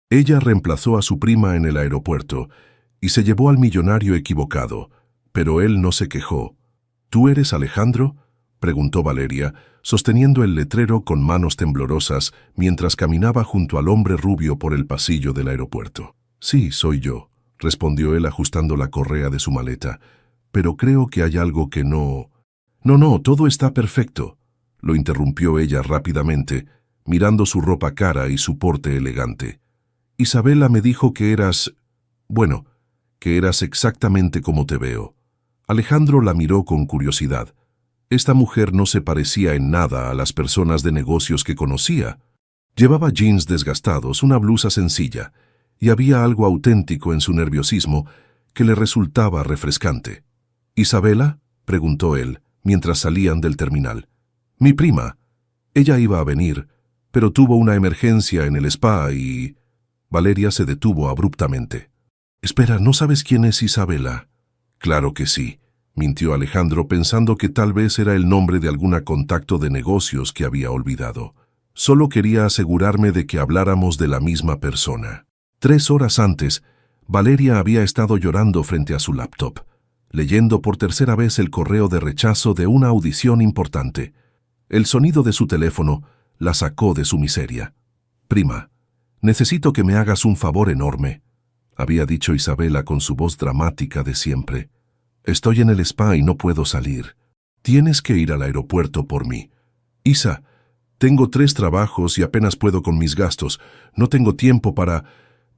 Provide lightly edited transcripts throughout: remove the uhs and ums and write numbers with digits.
Ella reemplazó a su prima en el aeropuerto y se llevó al millonario equivocado, pero él no se quejó. ¿Tú eres Alejandro?, preguntó Valeria, sosteniendo el letrero con manos temblorosas mientras caminaba junto al hombre rubio por el pasillo del aeropuerto. Sí, soy yo, respondió él ajustando la correa de su maleta, pero creo que hay algo que no... No, todo está perfecto, lo interrumpió ella rápidamente, mirando su ropa cara y su porte elegante. Isabela me dijo que eras... bueno, que eras exactamente como te veo. Alejandro la miró con curiosidad. Esta mujer no se parecía en nada a las personas de negocios que conocía. Llevaba jeans desgastados, una blusa sencilla, y había algo auténtico en su nerviosismo que le resultaba refrescante. ¿Isabela?, preguntó él, mientras salían del terminal. Mi prima. Ella iba a venir, pero tuvo una emergencia en el spa y... Valeria se detuvo abruptamente. Espera, ¿no sabes quién es Isabela? Claro que sí, mintió Alejandro pensando que tal vez era el nombre de algún contacto de negocios que había olvidado. Solo quería asegurarme de que habláramos de la misma persona. 3 horas antes, Valeria había estado llorando frente a su laptop, leyendo por tercera vez el correo de rechazo de una audición importante. El sonido de su teléfono la sacó de su miseria. Prima, necesito que me hagas un favor enorme, había dicho Isabela con su voz dramática de siempre. Estoy en el spa y no puedo salir. Tienes que ir al aeropuerto por mí. Isa, tengo 3 trabajos y apenas puedo con mis gastos. No tengo tiempo para...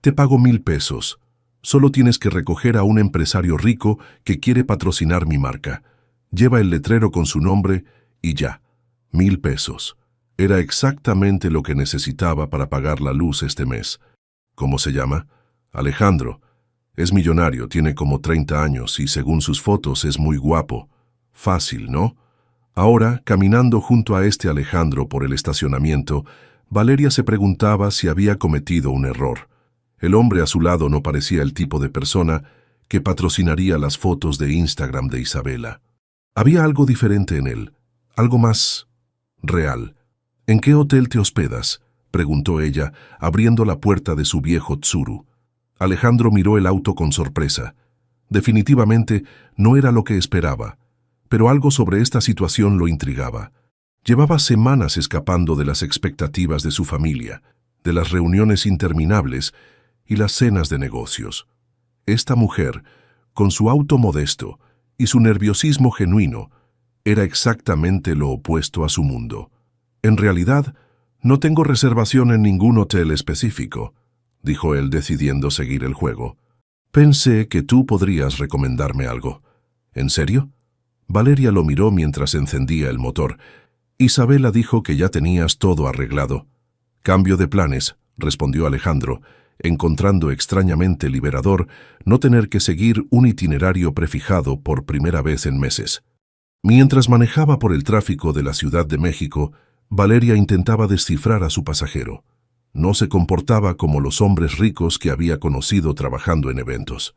Te pago 1,000 pesos. Solo tienes que recoger a un empresario rico que quiere patrocinar mi marca. Lleva el letrero con su nombre y ya. 1,000 pesos. Era exactamente lo que necesitaba para pagar la luz este mes. ¿Cómo se llama? Alejandro. Es millonario, tiene como 30 años y según sus fotos es muy guapo. Fácil, ¿no? Ahora, caminando junto a este Alejandro por el estacionamiento, Valeria se preguntaba si había cometido un error. El hombre a su lado no parecía el tipo de persona que patrocinaría las fotos de Instagram de Isabela. Había algo diferente en él, algo más real. ¿En qué hotel te hospedas?, preguntó ella, abriendo la puerta de su viejo Tsuru. Alejandro miró el auto con sorpresa. Definitivamente no era lo que esperaba, pero algo sobre esta situación lo intrigaba. Llevaba semanas escapando de las expectativas de su familia, de las reuniones interminables y las cenas de negocios. Esta mujer, con su auto modesto y su nerviosismo genuino, era exactamente lo opuesto a su mundo. En realidad, no tengo reservación en ningún hotel específico, dijo él decidiendo seguir el juego. Pensé que tú podrías recomendarme algo. ¿En serio? Valeria lo miró mientras encendía el motor. Isabela dijo que ya tenías todo arreglado. Cambio de planes, respondió Alejandro, encontrando extrañamente liberador no tener que seguir un itinerario prefijado por primera vez en meses. Mientras manejaba por el tráfico de la Ciudad de México, Valeria intentaba descifrar a su pasajero. No se comportaba como los hombres ricos que había conocido trabajando en eventos.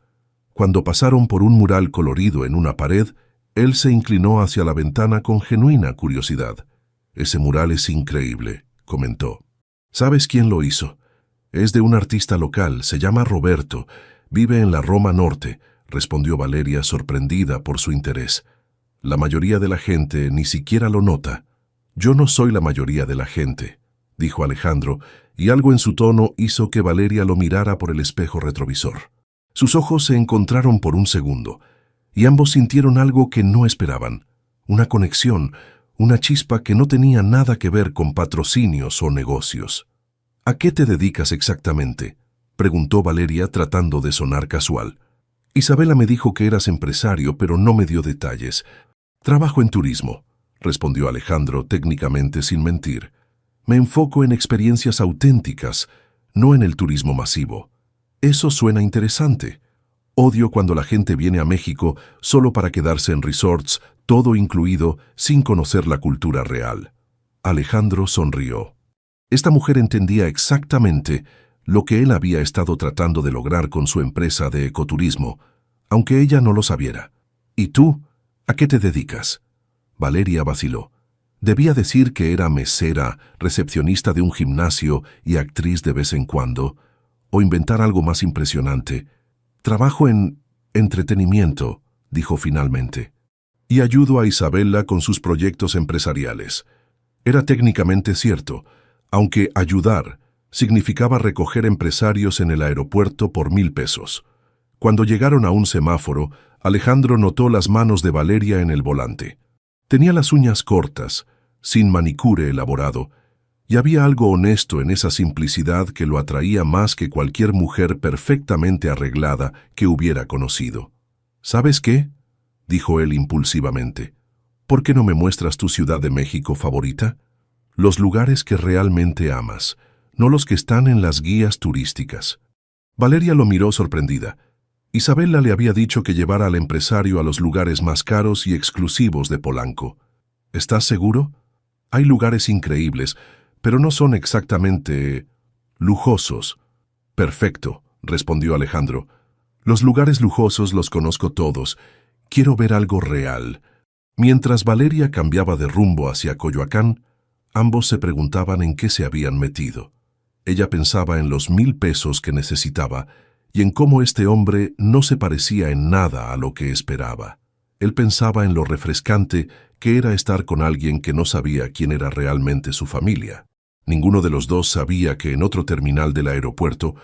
Cuando pasaron por un mural colorido en una pared, él se inclinó hacia la ventana con genuina curiosidad. «Ese mural es increíble», comentó. «¿Sabes quién lo hizo? Es de un artista local, se llama Roberto, vive en la Roma Norte», respondió Valeria sorprendida por su interés. «La mayoría de la gente ni siquiera lo nota». «Yo no soy la mayoría de la gente», dijo Alejandro, y algo en su tono hizo que Valeria lo mirara por el espejo retrovisor. Sus ojos se encontraron por un segundo, y ambos sintieron algo que no esperaban, una conexión, una chispa que no tenía nada que ver con patrocinios o negocios. «¿A qué te dedicas exactamente?», preguntó Valeria tratando de sonar casual. «Isabela me dijo que eras empresario, pero no me dio detalles. Trabajo en turismo», respondió Alejandro técnicamente sin mentir. «Me enfoco en experiencias auténticas, no en el turismo masivo». «Eso suena interesante. Odio cuando la gente viene a México solo para quedarse en resorts, todo incluido, sin conocer la cultura real». Alejandro sonrió. Esta mujer entendía exactamente lo que él había estado tratando de lograr con su empresa de ecoturismo, aunque ella no lo sabiera. «¿Y tú? ¿A qué te dedicas?». Valeria vaciló. Debía decir que era mesera, recepcionista de un gimnasio y actriz de vez en cuando, o inventar algo más impresionante. Trabajo en entretenimiento, dijo finalmente. Y ayudo a Isabela con sus proyectos empresariales. Era técnicamente cierto, aunque ayudar significaba recoger empresarios en el aeropuerto por 1,000 pesos. Cuando llegaron a un semáforo, Alejandro notó las manos de Valeria en el volante. Tenía las uñas cortas, sin manicure elaborado, y había algo honesto en esa simplicidad que lo atraía más que cualquier mujer perfectamente arreglada que hubiera conocido. ¿Sabes qué?, dijo él impulsivamente. ¿Por qué no me muestras tu Ciudad de México favorita? Los lugares que realmente amas, no los que están en las guías turísticas. Valeria lo miró sorprendida. Isabela le había dicho que llevara al empresario a los lugares más caros y exclusivos de Polanco. ¿Estás seguro? Hay lugares increíbles, pero no son exactamente lujosos. Perfecto, respondió Alejandro. Los lugares lujosos los conozco todos. Quiero ver algo real. Mientras Valeria cambiaba de rumbo hacia Coyoacán, ambos se preguntaban en qué se habían metido. Ella pensaba en los 1,000 pesos que necesitaba y en cómo este hombre no se parecía en nada a lo que esperaba. Él pensaba en lo refrescante que era estar con alguien que no sabía quién era realmente su familia. Ninguno de los dos sabía que en otro terminal del aeropuerto,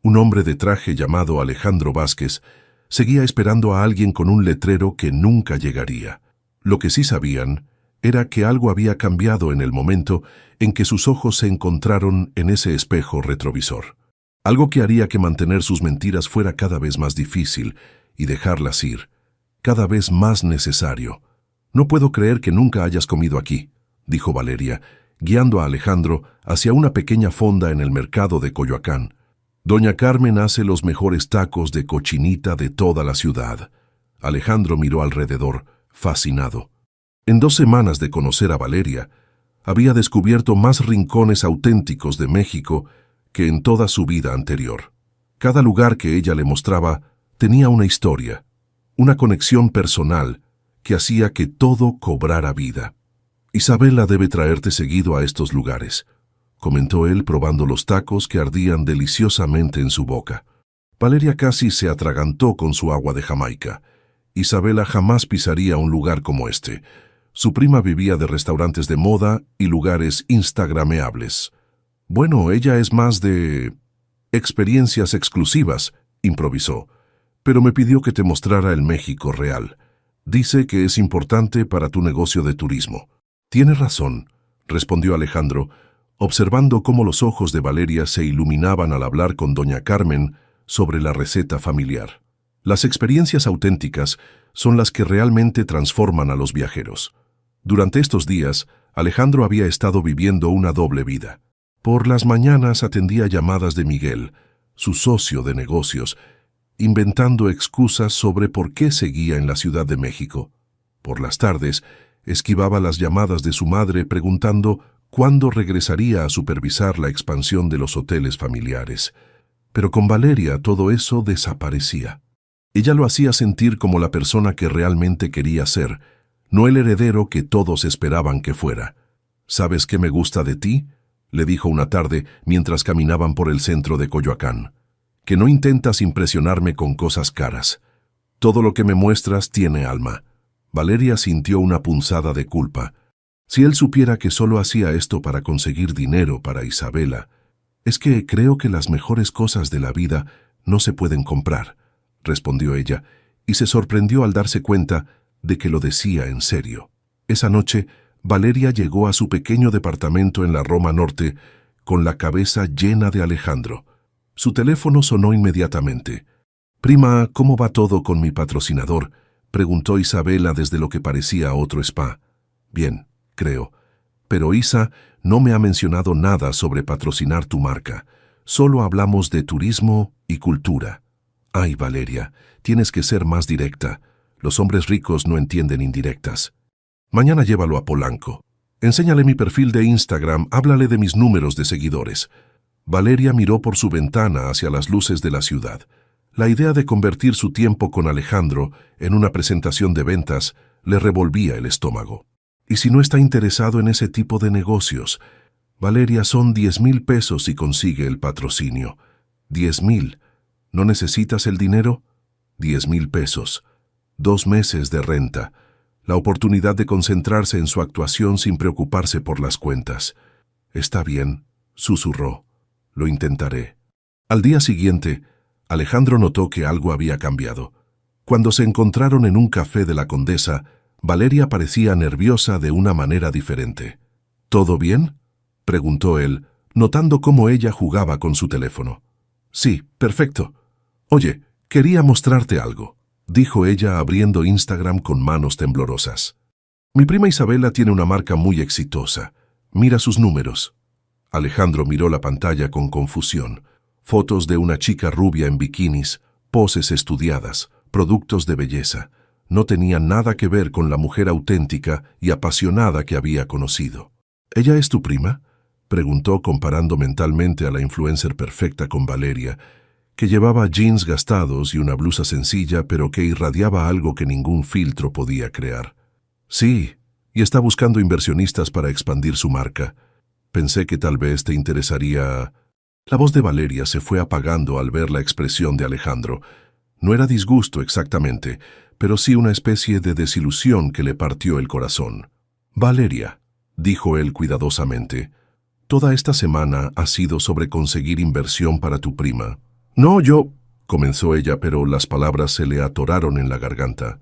un hombre de traje llamado Alejandro Vázquez seguía esperando a alguien con un letrero que nunca llegaría. Lo que sí sabían era que algo había cambiado en el momento en que sus ojos se encontraron en ese espejo retrovisor. Algo que haría que mantener sus mentiras fuera cada vez más difícil y dejarlas ir, cada vez más necesario. «No puedo creer que nunca hayas comido aquí», dijo Valeria, guiando a Alejandro hacia una pequeña fonda en el mercado de Coyoacán. «Doña Carmen hace los mejores tacos de cochinita de toda la ciudad». Alejandro miró alrededor, fascinado. En 2 semanas de conocer a Valeria, había descubierto más rincones auténticos de México que en toda su vida anterior. Cada lugar que ella le mostraba tenía una historia, una conexión personal que hacía que todo cobrara vida. «Isabela debe traerte seguido a estos lugares», comentó él probando los tacos que ardían deliciosamente en su boca. Valeria casi se atragantó con su agua de Jamaica. Isabela jamás pisaría un lugar como este. Su prima vivía de restaurantes de moda y lugares instagrameables. «Bueno, ella es más de experiencias exclusivas», improvisó, «pero me pidió que te mostrara el México real. Dice que es importante para tu negocio de turismo». «Tienes razón», respondió Alejandro, observando cómo los ojos de Valeria se iluminaban al hablar con doña Carmen sobre la receta familiar. Las experiencias auténticas son las que realmente transforman a los viajeros. Durante estos días, Alejandro había estado viviendo una doble vida. Por las mañanas atendía llamadas de Miguel, su socio de negocios, inventando excusas sobre por qué seguía en la Ciudad de México. Por las tardes, esquivaba las llamadas de su madre preguntando cuándo regresaría a supervisar la expansión de los hoteles familiares. Pero con Valeria todo eso desaparecía. Ella lo hacía sentir como la persona que realmente quería ser, no el heredero que todos esperaban que fuera. «¿Sabes qué me gusta de ti?», le dijo una tarde mientras caminaban por el centro de Coyoacán. «Que no intentas impresionarme con cosas caras. Todo lo que me muestras tiene alma». Valeria sintió una punzada de culpa. Si él supiera que solo hacía esto para conseguir dinero para Isabela. «Es que creo que las mejores cosas de la vida no se pueden comprar», respondió ella, y se sorprendió al darse cuenta de que lo decía en serio. Esa noche, Valeria llegó a su pequeño departamento en la Roma Norte con la cabeza llena de Alejandro. Su teléfono sonó inmediatamente. «Prima, ¿cómo va todo con mi patrocinador?», preguntó Isabela desde lo que parecía otro spa. «Bien, creo. Pero Isa no me ha mencionado nada sobre patrocinar tu marca. Solo hablamos de turismo y cultura». «Ay, Valeria, tienes que ser más directa. Los hombres ricos no entienden indirectas. Mañana llévalo a Polanco. Enséñale mi perfil de Instagram, háblale de mis números de seguidores». Valeria miró por su ventana hacia las luces de la ciudad. La idea de convertir su tiempo con Alejandro en una presentación de ventas le revolvía el estómago. «¿Y si no está interesado en ese tipo de negocios? Valeria, son 10,000 pesos si consigue el patrocinio. 10,000. ¿No necesitas el dinero? 10,000 pesos. 2 meses de renta. La oportunidad de concentrarse en su actuación sin preocuparse por las cuentas. Está bien, susurró. Lo intentaré. Al día siguiente, Alejandro notó que algo había cambiado. Cuando se encontraron en un café de la Condesa, Valeria parecía nerviosa de una manera diferente. ¿Todo bien?, preguntó él, notando cómo ella jugaba con su teléfono. Sí, perfecto. Oye, quería mostrarte algo, dijo ella abriendo Instagram con manos temblorosas. Mi prima Isabela tiene una marca muy exitosa. Mira sus números. Alejandro miró la pantalla con confusión. Fotos de una chica rubia en bikinis, poses estudiadas, productos de belleza. No tenían nada que ver con la mujer auténtica y apasionada que había conocido. ¿Ella es tu prima?, preguntó comparando mentalmente a la influencer perfecta con Valeria, que llevaba jeans gastados y una blusa sencilla pero que irradiaba algo que ningún filtro podía crear. Sí, y está buscando inversionistas para expandir su marca. Pensé que tal vez te interesaría... La voz de Valeria se fue apagando al ver la expresión de Alejandro. No era disgusto exactamente, pero sí una especie de desilusión que le partió el corazón. Valeria, dijo él cuidadosamente, toda esta semana ha sido sobre conseguir inversión para tu prima. No, comenzó ella, pero las palabras se le atoraron en la garganta.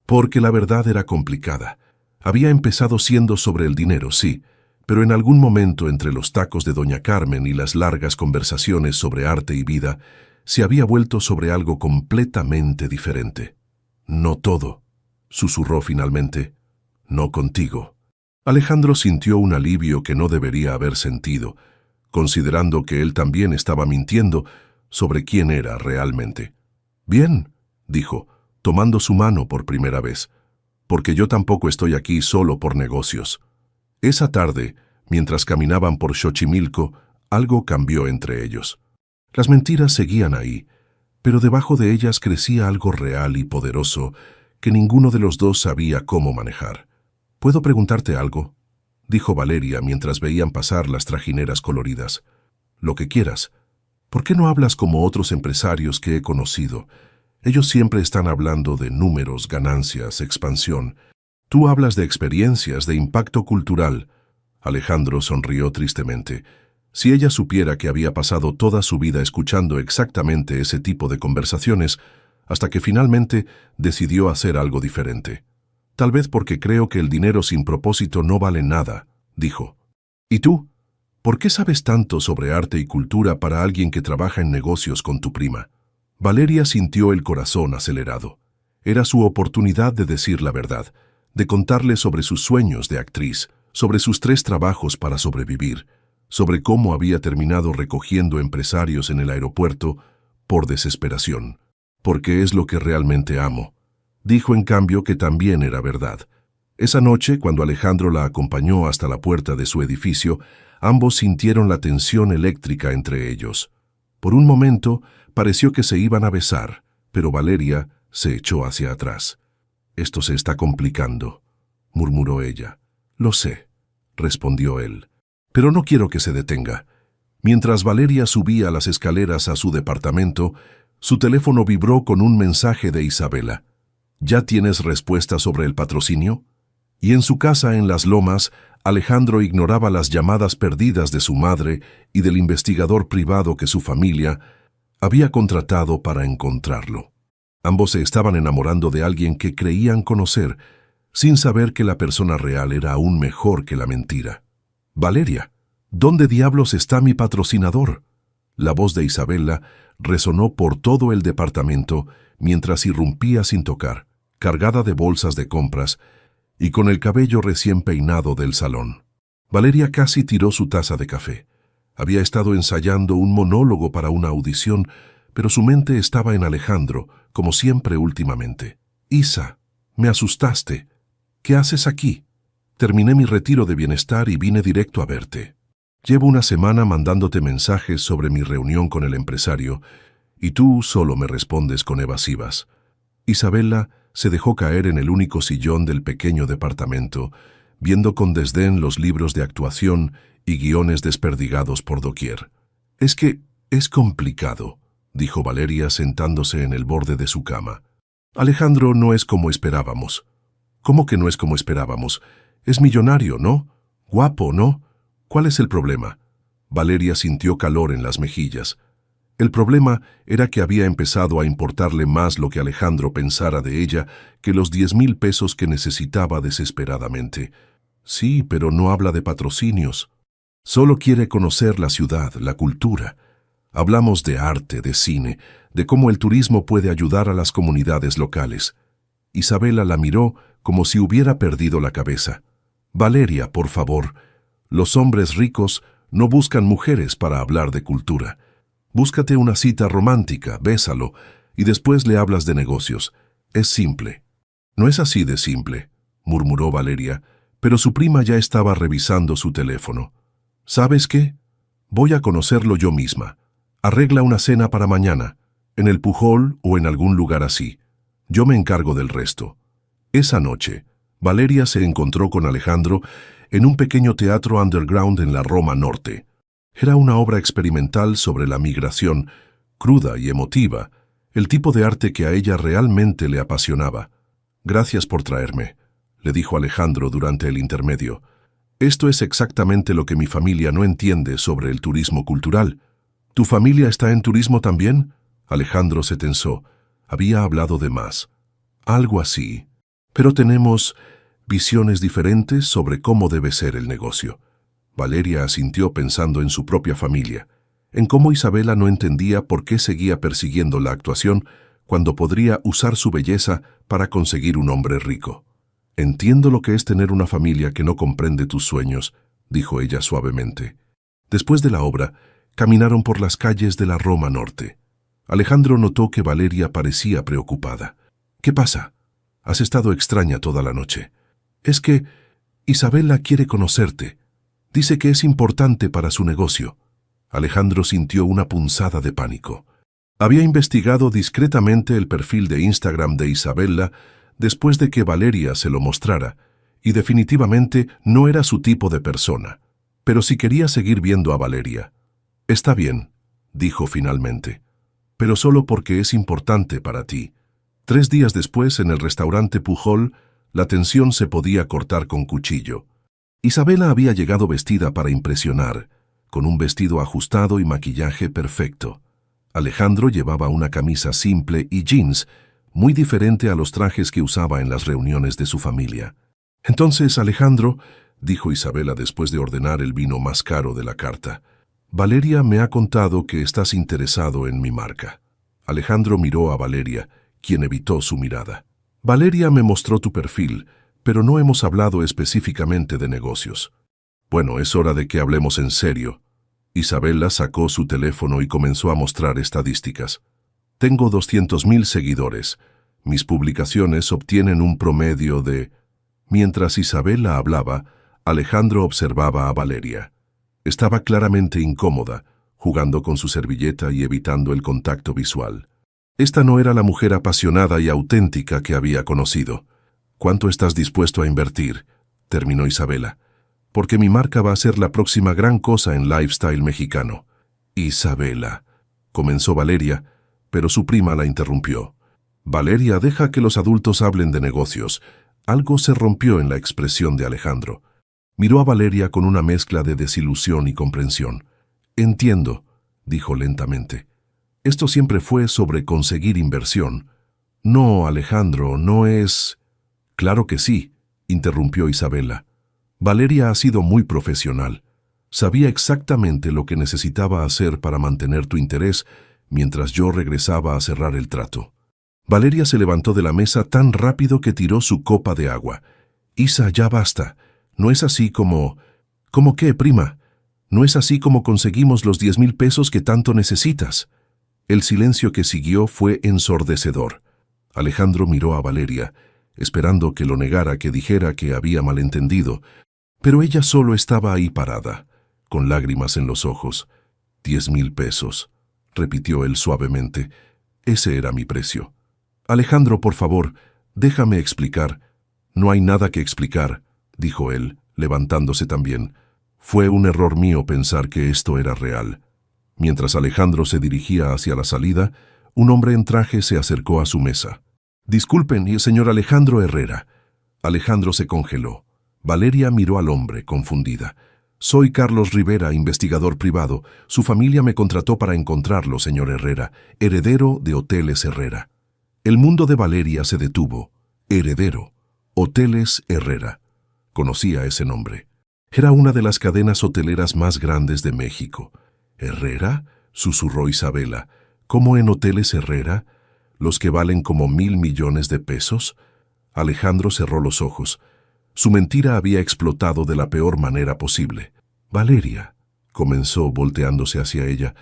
Porque la verdad era complicada. Había empezado siendo sobre el dinero, sí, pero en algún momento entre los tacos de doña Carmen y las largas conversaciones sobre arte y vida, se había vuelto sobre algo completamente diferente. No todo, susurró finalmente. No contigo. Alejandro sintió un alivio que no debería haber sentido, considerando que él también estaba mintiendo sobre quién era realmente. Bien, dijo, tomando su mano por primera vez, porque yo tampoco estoy aquí solo por negocios. Esa tarde, mientras caminaban por Xochimilco, algo cambió entre ellos. Las mentiras seguían ahí, pero debajo de ellas crecía algo real y poderoso que ninguno de los dos sabía cómo manejar. ¿Puedo preguntarte algo?, dijo Valeria mientras veían pasar las trajineras coloridas. Lo que quieras. ¿Por qué no hablas como otros empresarios que he conocido? Ellos siempre están hablando de números, ganancias, expansión. Tú hablas de experiencias, de impacto cultural. Alejandro sonrió tristemente. Si ella supiera que había pasado toda su vida escuchando exactamente ese tipo de conversaciones, hasta que finalmente decidió hacer algo diferente. Tal vez porque creo que el dinero sin propósito no vale nada, dijo. ¿Y tú? ¿Por qué sabes tanto sobre arte y cultura para alguien que trabaja en negocios con tu prima? Valeria sintió el corazón acelerado. Era su oportunidad de decir la verdad, de contarle sobre sus sueños de actriz, sobre sus 3 trabajos para sobrevivir, sobre cómo había terminado recogiendo empresarios en el aeropuerto por desesperación. Porque es lo que realmente amo. Dijo en cambio que también era verdad. Esa noche, cuando Alejandro la acompañó hasta la puerta de su edificio, ambos sintieron la tensión eléctrica entre ellos. Por un momento pareció que se iban a besar, pero Valeria se echó hacia atrás. «Esto se está complicando», murmuró ella. «Lo sé», respondió él. «Pero no quiero que se detenga». Mientras Valeria subía las escaleras a su departamento, su teléfono vibró con un mensaje de Isabela. «¿Ya tienes respuesta sobre el patrocinio?». Y en su casa en Las Lomas, Alejandro ignoraba las llamadas perdidas de su madre y del investigador privado que su familia había contratado para encontrarlo. Ambos se estaban enamorando de alguien que creían conocer, sin saber que la persona real era aún mejor que la mentira. «Valeria, ¿dónde diablos está mi patrocinador?». La voz de Isabela resonó por todo el departamento mientras irrumpía sin tocar, cargada de bolsas de compras y con el cabello recién peinado del salón. Valeria casi tiró su taza de café. Había estado ensayando un monólogo para una audición, pero su mente estaba en Alejandro, como siempre últimamente. «Isa, me asustaste. ¿Qué haces aquí? Terminé mi retiro de bienestar y vine directo a verte. Llevo una semana mandándote mensajes sobre mi reunión con el empresario, y tú solo me respondes con evasivas». Isabela se dejó caer en el único sillón del pequeño departamento, viendo con desdén los libros de actuación y guiones desperdigados por doquier. Es Es complicado, dijo Valeria sentándose en el borde de su cama. Alejandro no es como esperábamos. ¿Cómo que no es como esperábamos? Es millonario, ¿no? Guapo, ¿no? ¿Cuál es el problema? Valeria sintió calor en las mejillas. El problema era que había empezado a importarle más lo que Alejandro pensara de ella que los 10,000 pesos que necesitaba desesperadamente. Sí, pero no habla de patrocinios. Solo quiere conocer la ciudad, la cultura. Hablamos de arte, de cine, de cómo el turismo puede ayudar a las comunidades locales. Isabela la miró como si hubiera perdido la cabeza. Valeria, por favor, los hombres ricos no buscan mujeres para hablar de cultura. Búscate una cita romántica, bésalo, y después le hablas de negocios. Es simple. No es así de simple, murmuró Valeria, pero su prima ya estaba revisando su teléfono. ¿Sabes qué? Voy a conocerlo yo misma. Arregla una cena para mañana, en el Pujol o en algún lugar así. Yo me encargo del resto. Esa noche, Valeria se encontró con Alejandro en un pequeño teatro underground en la Roma Norte. Era una obra experimental sobre la migración, cruda y emotiva, el tipo de arte que a ella realmente le apasionaba. Gracias por traerme, le dijo Alejandro durante el intermedio. Esto es exactamente lo que mi familia no entiende sobre el turismo cultural. ¿Tu familia está en turismo también? Alejandro se tensó. Había hablado de más. Algo así. Pero tenemos visiones diferentes sobre cómo debe ser el negocio. Valeria asintió pensando en su propia familia, en cómo Isabela no entendía por qué seguía persiguiendo la actuación cuando podría usar su belleza para conseguir un hombre rico. Entiendo lo que es tener una familia que no comprende tus sueños, dijo ella suavemente. Después de la obra, caminaron por las calles de la Roma Norte. Alejandro notó que Valeria parecía preocupada. ¿Qué pasa? Has estado extraña toda la noche. Es que Isabela quiere conocerte. Dice que es importante para su negocio. Alejandro sintió una punzada de pánico. Había investigado discretamente el perfil de Instagram de Isabela después de que Valeria se lo mostrara, y definitivamente no era su tipo de persona. Pero si quería seguir viendo a Valeria. Está bien, dijo finalmente, pero solo porque es importante para ti. 3 días después, en el restaurante Pujol, la tensión se podía cortar con cuchillo. Isabela había llegado vestida para impresionar, con un vestido ajustado y maquillaje perfecto. Alejandro llevaba una camisa simple y jeans, muy diferente a los trajes que usaba en las reuniones de su familia. Entonces, Alejandro, dijo Isabela después de ordenar el vino más caro de la carta, Valeria me ha contado que estás interesado en mi marca. Alejandro miró a Valeria, quien evitó su mirada. Valeria me mostró tu perfil, pero no hemos hablado específicamente de negocios. Bueno, es hora de que hablemos en serio. Isabela sacó su teléfono y comenzó a mostrar estadísticas. Tengo 200,000 seguidores. Mis publicaciones obtienen un promedio de... Mientras Isabela hablaba, Alejandro observaba a Valeria. Estaba claramente incómoda, jugando con su servilleta y evitando el contacto visual. Esta no era la mujer apasionada y auténtica que había conocido. ¿Cuánto estás dispuesto a invertir?, terminó Isabela. Porque mi marca va a ser la próxima gran cosa en lifestyle mexicano. Isabela, comenzó Valeria, pero su prima la interrumpió. Valeria, deja que los adultos hablen de negocios. Algo se rompió en la expresión de Alejandro. Miró a Valeria con una mezcla de desilusión y comprensión. Entiendo, dijo lentamente. Esto siempre fue sobre conseguir inversión. No, Alejandro, no es... Claro que sí, interrumpió Isabela. Valeria ha sido muy profesional. Sabía exactamente lo que necesitaba hacer para mantener tu interés mientras yo regresaba a cerrar el trato. Valeria se levantó de la mesa tan rápido que tiró su copa de agua. Isa, ya basta. No es así como... ¿Cómo qué, prima? No es así como conseguimos los 10,000 pesos que tanto necesitas. El silencio que siguió fue ensordecedor. Alejandro miró a Valeria, esperando que lo negara, que dijera que había malentendido, pero ella solo estaba ahí parada, con lágrimas en los ojos. 10,000 pesos, repitió él suavemente. Ese era mi precio. Alejandro, por favor, déjame explicar. No hay nada que explicar, dijo él, levantándose también. Fue un error mío pensar que esto era real. Mientras Alejandro se dirigía hacia la salida, un hombre en traje se acercó a su mesa. «Disculpen, señor Alejandro Herrera». Alejandro se congeló. Valeria miró al hombre, confundida. «Soy Carlos Rivera, investigador privado. Su familia me contrató para encontrarlo, señor Herrera, heredero de Hoteles Herrera». El mundo de Valeria se detuvo. Heredero. Hoteles Herrera. Conocía ese nombre. Era una de las cadenas hoteleras más grandes de México. «¿Herrera?», susurró Isabela. «¿Cómo en Hoteles Herrera? ¿Los que valen como 1.000 millones de pesos?» Alejandro cerró los ojos. Su mentira había explotado de la peor manera posible. «Valeria», comenzó volteándose hacia ella,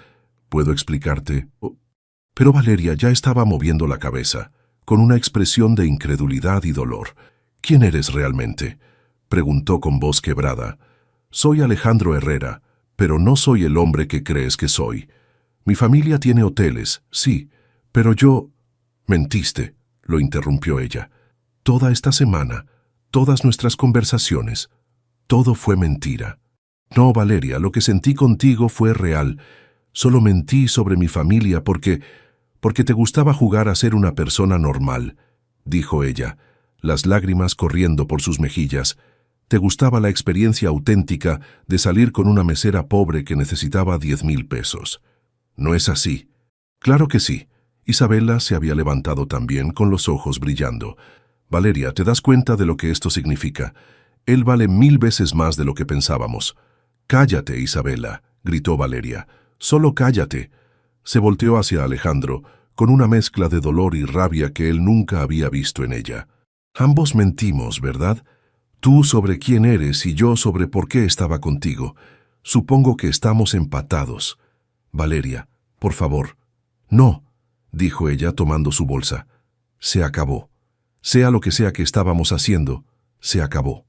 «¿puedo explicarte?» Pero Valeria ya estaba moviendo la cabeza, con una expresión de incredulidad y dolor. «¿Quién eres realmente?», preguntó con voz quebrada. «Soy Alejandro Herrera, pero no soy el hombre que crees que soy. Mi familia tiene hoteles, sí, pero yo...» «Mentiste», lo interrumpió ella. «Toda esta semana, todas nuestras conversaciones, todo fue mentira». «No, Valeria, lo que sentí contigo fue real. Solo mentí sobre mi familia porque te gustaba jugar a ser una persona normal», dijo ella, las lágrimas corriendo por sus mejillas. «Te gustaba la experiencia auténtica de salir con una mesera pobre que necesitaba 10,000 pesos. ¿No es así?» «Claro que sí». Isabela se había levantado también, con los ojos brillando. «Valeria, ¿te das cuenta de lo que esto significa? Él vale 1,000 veces más de lo que pensábamos». «Cállate, Isabela», gritó Valeria. «Solo cállate». Se volteó hacia Alejandro, con una mezcla de dolor y rabia que él nunca había visto en ella. «Ambos mentimos, ¿verdad? Tú sobre quién eres y yo sobre por qué estaba contigo. Supongo que estamos empatados. Valeria, por favor». «No», dijo ella tomando su bolsa. «Se acabó. Sea lo que sea que estábamos haciendo, se acabó».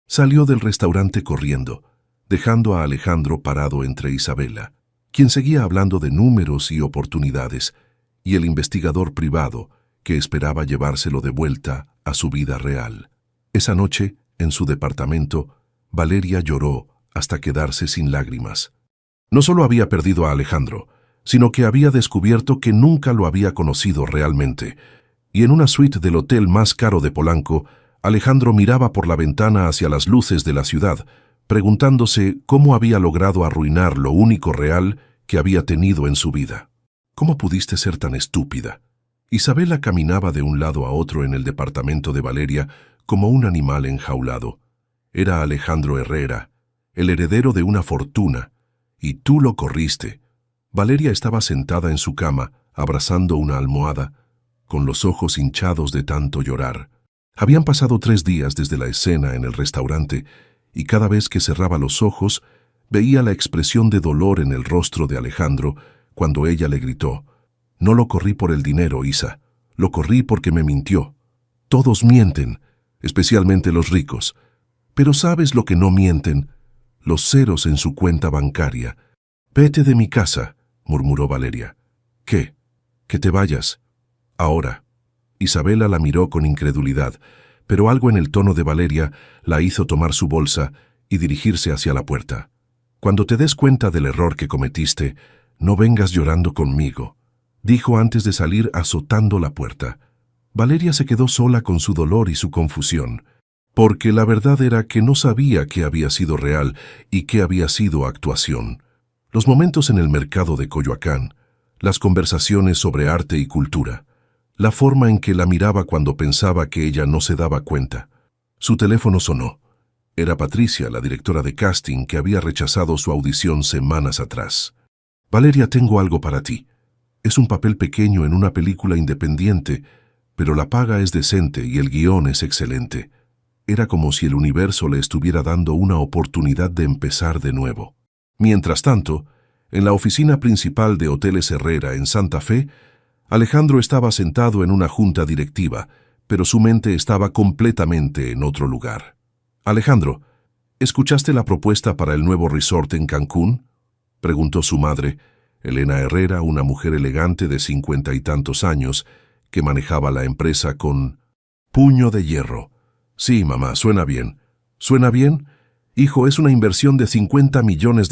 Salió del restaurante corriendo, dejando a Alejandro parado entre Isabela, quien seguía hablando de números y oportunidades, y el investigador privado, que esperaba llevárselo de vuelta a su vida real. Esa noche, en su departamento, Valeria lloró hasta quedarse sin lágrimas. No solo había perdido a Alejandro, sino que había descubierto que nunca lo había conocido realmente. Y en una suite del hotel más caro de Polanco, Alejandro miraba por la ventana hacia las luces de la ciudad, preguntándose cómo había logrado arruinar lo único real que había tenido en su vida. «¿Cómo pudiste ser tan estúpida?». Isabela caminaba de un lado a otro en el departamento de Valeria como un animal enjaulado. Era Alejandro Herrera, el heredero de una fortuna, y tú lo corriste. Valeria estaba sentada en su cama, abrazando una almohada, con los ojos hinchados de tanto llorar. Habían pasado 3 días desde la escena en el restaurante, y cada vez que cerraba los ojos, veía la expresión de dolor en el rostro de Alejandro cuando ella le gritó: «No lo corrí por el dinero, Isa. Lo corrí porque me mintió. Todos mienten, especialmente los ricos. Pero ¿sabes lo que no mienten? Los ceros en su cuenta bancaria». «Vete de mi casa», murmuró Valeria. «¿Qué? ¿Que te vayas? Ahora». Isabela la miró con incredulidad, pero algo en el tono de Valeria la hizo tomar su bolsa y dirigirse hacia la puerta. «Cuando te des cuenta del error que cometiste, no vengas llorando conmigo», dijo antes de salir azotando la puerta. Valeria se quedó sola con su dolor y su confusión, porque la verdad era que no sabía qué había sido real y qué había sido actuación. Los momentos en el mercado de Coyoacán, las conversaciones sobre arte y cultura, la forma en que la miraba cuando pensaba que ella no se daba cuenta. Su teléfono sonó. Era Patricia, la directora de casting, que había rechazado su audición semanas atrás. «Valeria, tengo algo para ti. Es un papel pequeño en una película independiente, pero la paga es decente y el guión es excelente». Era como si el universo le estuviera dando una oportunidad de empezar de nuevo. Mientras tanto, en la oficina principal de Hoteles Herrera en Santa Fe, Alejandro estaba sentado en una junta directiva, pero su mente estaba completamente en otro lugar. «Alejandro, ¿escuchaste la propuesta para el nuevo resort en Cancún?», preguntó su madre, Elena Herrera, una mujer elegante de 50 y tantos años, que manejaba la empresa con puño de hierro. «Sí, mamá, suena bien». «¿Suena bien? Hijo, es una inversión de $50 millones.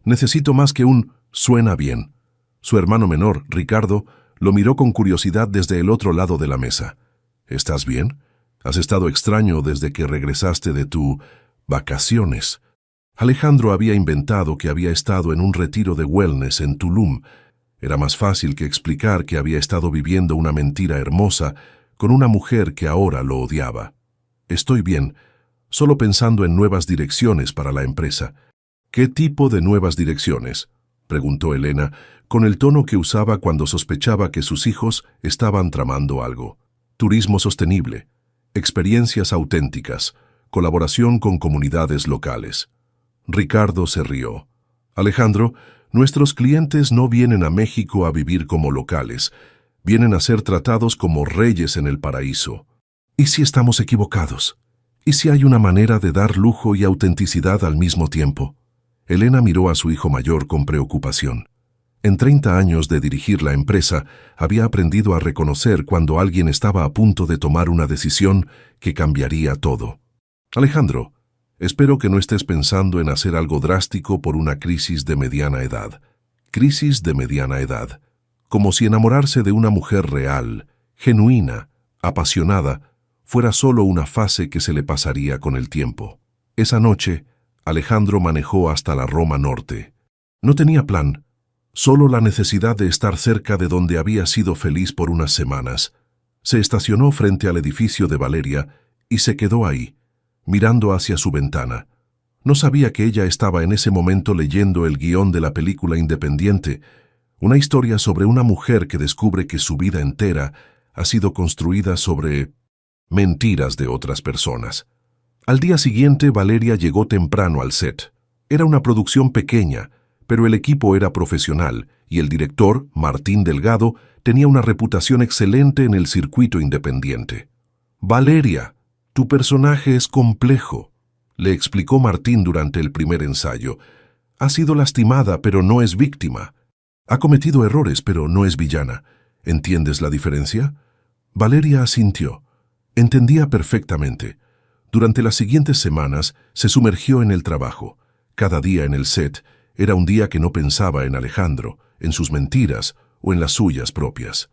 Necesito más que un «suena bien». Su hermano menor, Ricardo, lo miró con curiosidad desde el otro lado de la mesa. ¿Estás bien? Has estado extraño desde que regresaste de tu vacaciones. Alejandro había inventado que había estado en un retiro de wellness en Tulum. Era más fácil que explicar que había estado viviendo una mentira hermosa con una mujer que ahora lo odiaba. Estoy bien, solo pensando en nuevas direcciones para la empresa. ¿Qué tipo de nuevas direcciones?, preguntó Elena, con el tono que usaba cuando sospechaba que sus hijos estaban tramando algo. Turismo sostenible, experiencias auténticas, colaboración con comunidades locales. Ricardo se rió. Alejandro, nuestros clientes no vienen a México a vivir como locales, vienen a ser tratados como reyes en el paraíso. ¿Y si estamos equivocados? ¿Y si hay una manera de dar lujo y autenticidad al mismo tiempo? Elena miró a su hijo mayor con preocupación. En 30 años de dirigir la empresa, había aprendido a reconocer cuando alguien estaba a punto de tomar una decisión que cambiaría todo. Alejandro, espero que no estés pensando en hacer algo drástico por una crisis de mediana edad. Crisis de mediana edad. Como si enamorarse de una mujer real, genuina, apasionada, fuera solo una fase que se le pasaría con el tiempo. Esa noche, Alejandro manejó hasta la Roma Norte. No tenía plan, solo la necesidad de estar cerca de donde había sido feliz por unas semanas. Se estacionó frente al edificio de Valeria y se quedó ahí, mirando hacia su ventana. No sabía que ella estaba en ese momento leyendo el guión de la película independiente, una historia sobre una mujer que descubre que su vida entera ha sido construida sobre mentiras de otras personas. Al día siguiente, Valeria llegó temprano al set. Era una producción pequeña, pero el equipo era profesional y el director, Martín Delgado, tenía una reputación excelente en el circuito independiente. «Valeria, tu personaje es complejo», le explicó Martín durante el primer ensayo. «Ha sido lastimada, pero no es víctima. Ha cometido errores, pero no es villana. ¿Entiendes la diferencia?» Valeria asintió. Entendía perfectamente. Durante las siguientes semanas se sumergió en el trabajo. Cada día en el set era un día que no pensaba en Alejandro, en sus mentiras o en las suyas propias.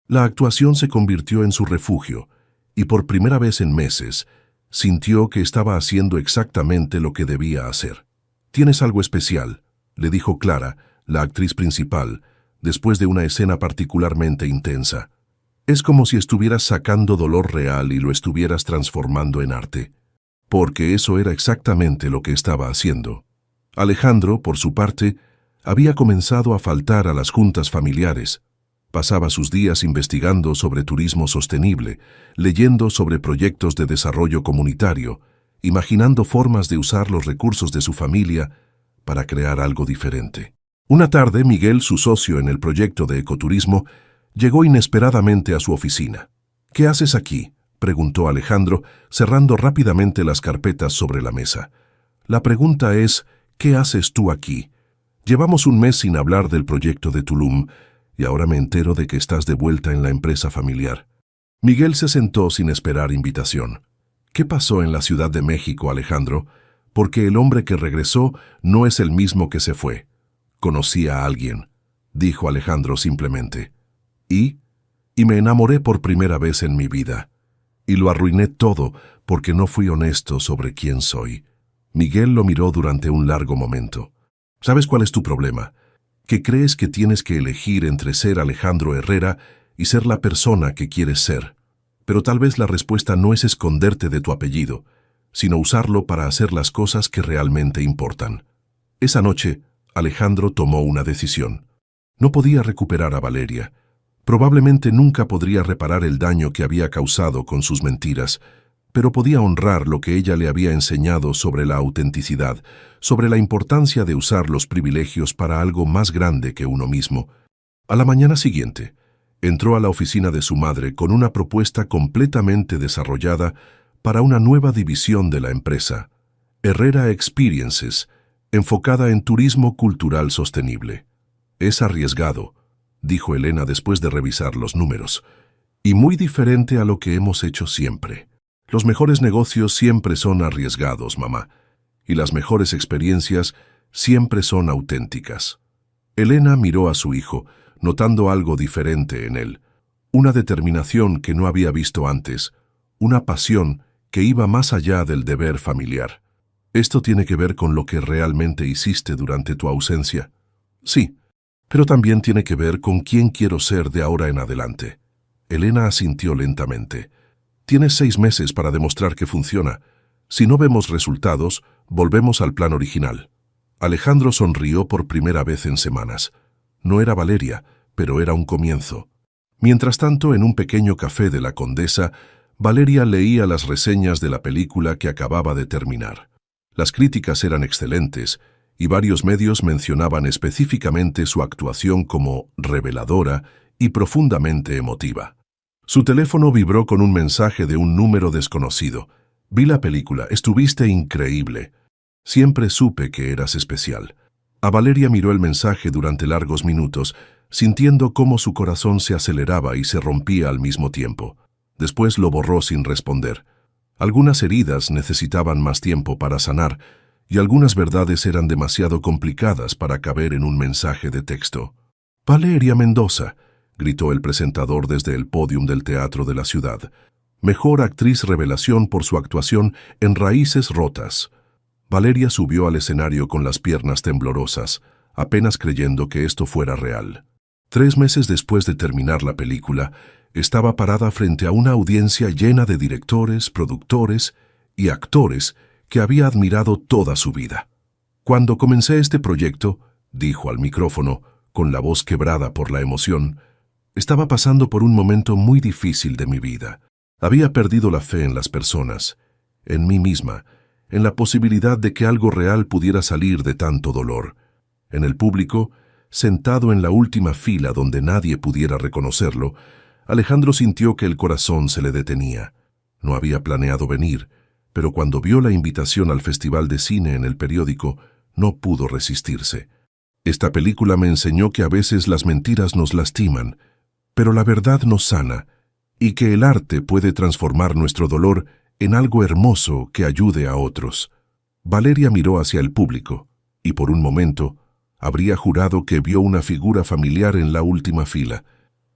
La actuación se convirtió en su refugio y por primera vez en meses sintió que estaba haciendo exactamente lo que debía hacer. «Tienes algo especial», le dijo Clara, la actriz principal, después de una escena particularmente intensa. «Es como si estuvieras sacando dolor real y lo estuvieras transformando en arte». Porque eso era exactamente lo que estaba haciendo. Alejandro, por su parte, había comenzado a faltar a las juntas familiares. Pasaba sus días investigando sobre turismo sostenible, leyendo sobre proyectos de desarrollo comunitario, imaginando formas de usar los recursos de su familia para crear algo diferente. Una tarde, Miguel, su socio en el proyecto de ecoturismo, llegó inesperadamente a su oficina. «¿Qué haces aquí?», preguntó Alejandro, cerrando rápidamente las carpetas sobre la mesa. «La pregunta es, ¿qué haces tú aquí? Llevamos un mes sin hablar del proyecto de Tulum, y ahora me entero de que estás de vuelta en la empresa familiar». Miguel se sentó sin esperar invitación. «¿Qué pasó en la Ciudad de México, Alejandro? Porque el hombre que regresó no es el mismo que se fue». «Conocí a alguien», dijo Alejandro simplemente. Y me enamoré por primera vez en mi vida. Y lo arruiné todo porque no fui honesto sobre quién soy». Miguel lo miró durante un largo momento. «¿Sabes cuál es tu problema? Que crees que tienes que elegir entre ser Alejandro Herrera y ser la persona que quieres ser. Pero tal vez la respuesta no es esconderte de tu apellido, sino usarlo para hacer las cosas que realmente importan». Esa noche, Alejandro tomó una decisión. No podía recuperar a Valeria. Probablemente nunca podría reparar el daño que había causado con sus mentiras, pero podía honrar lo que ella le había enseñado sobre la autenticidad, sobre la importancia de usar los privilegios para algo más grande que uno mismo. A la mañana siguiente, entró a la oficina de su madre con una propuesta completamente desarrollada para una nueva división de la empresa, Herrera Experiences, enfocada en turismo cultural sostenible. «Es arriesgado», dijo Elena después de revisar los números, «y muy diferente a lo que hemos hecho siempre. Los mejores negocios siempre son arriesgados, mamá, y las mejores experiencias siempre son auténticas. Elena miró a su hijo, notando algo diferente en él. Una determinación que no había visto antes, una pasión que iba más allá del deber familiar. ¿Esto tiene que ver con lo que realmente hiciste durante tu ausencia? Sí, pero también tiene que ver con quién quiero ser de ahora en adelante. Elena asintió lentamente. Tienes 6 meses para demostrar que funciona. Si no vemos resultados, volvemos al plan original. Alejandro sonrió por primera vez en semanas. No era Valeria, pero era un comienzo. Mientras tanto, en un pequeño café de la Condesa, Valeria leía las reseñas de la película que acababa de terminar. Las críticas eran excelentes, y varios medios mencionaban específicamente su actuación como reveladora y profundamente emotiva. Su teléfono vibró con un mensaje de un número desconocido. Vi la película, estuviste increíble. Siempre supe que eras especial. A Valeria miró el mensaje durante largos minutos, sintiendo cómo su corazón se aceleraba y se rompía al mismo tiempo. Después lo borró sin responder. Algunas heridas necesitaban más tiempo para sanar, y algunas verdades eran demasiado complicadas para caber en un mensaje de texto. «Valeria Mendoza», gritó el presentador desde el pódium del teatro de la ciudad. «Mejor actriz revelación por su actuación en Raíces Rotas». Valeria subió al escenario con las piernas temblorosas, apenas creyendo que esto fuera real. 3 meses después de terminar la película, estaba parada frente a una audiencia llena de directores, productores y actores que había admirado toda su vida. «Cuando comencé este proyecto», dijo al micrófono, con la voz quebrada por la emoción, «estaba pasando por un momento muy difícil de mi vida. Había perdido la fe en las personas, en mí misma, en la posibilidad de que algo real pudiera salir de tanto dolor. En el público, sentado en la última fila donde nadie pudiera reconocerlo, Alejandro sintió que el corazón se le detenía. No había planeado venir, pero cuando vio la invitación al Festival de Cine en el periódico, no pudo resistirse. Esta película me enseñó que a veces las mentiras nos lastiman, pero la verdad nos sana, y que el arte puede transformar nuestro dolor en algo hermoso que ayude a otros. Valeria miró hacia el público, y por un momento habría jurado que vio una figura familiar en la última fila,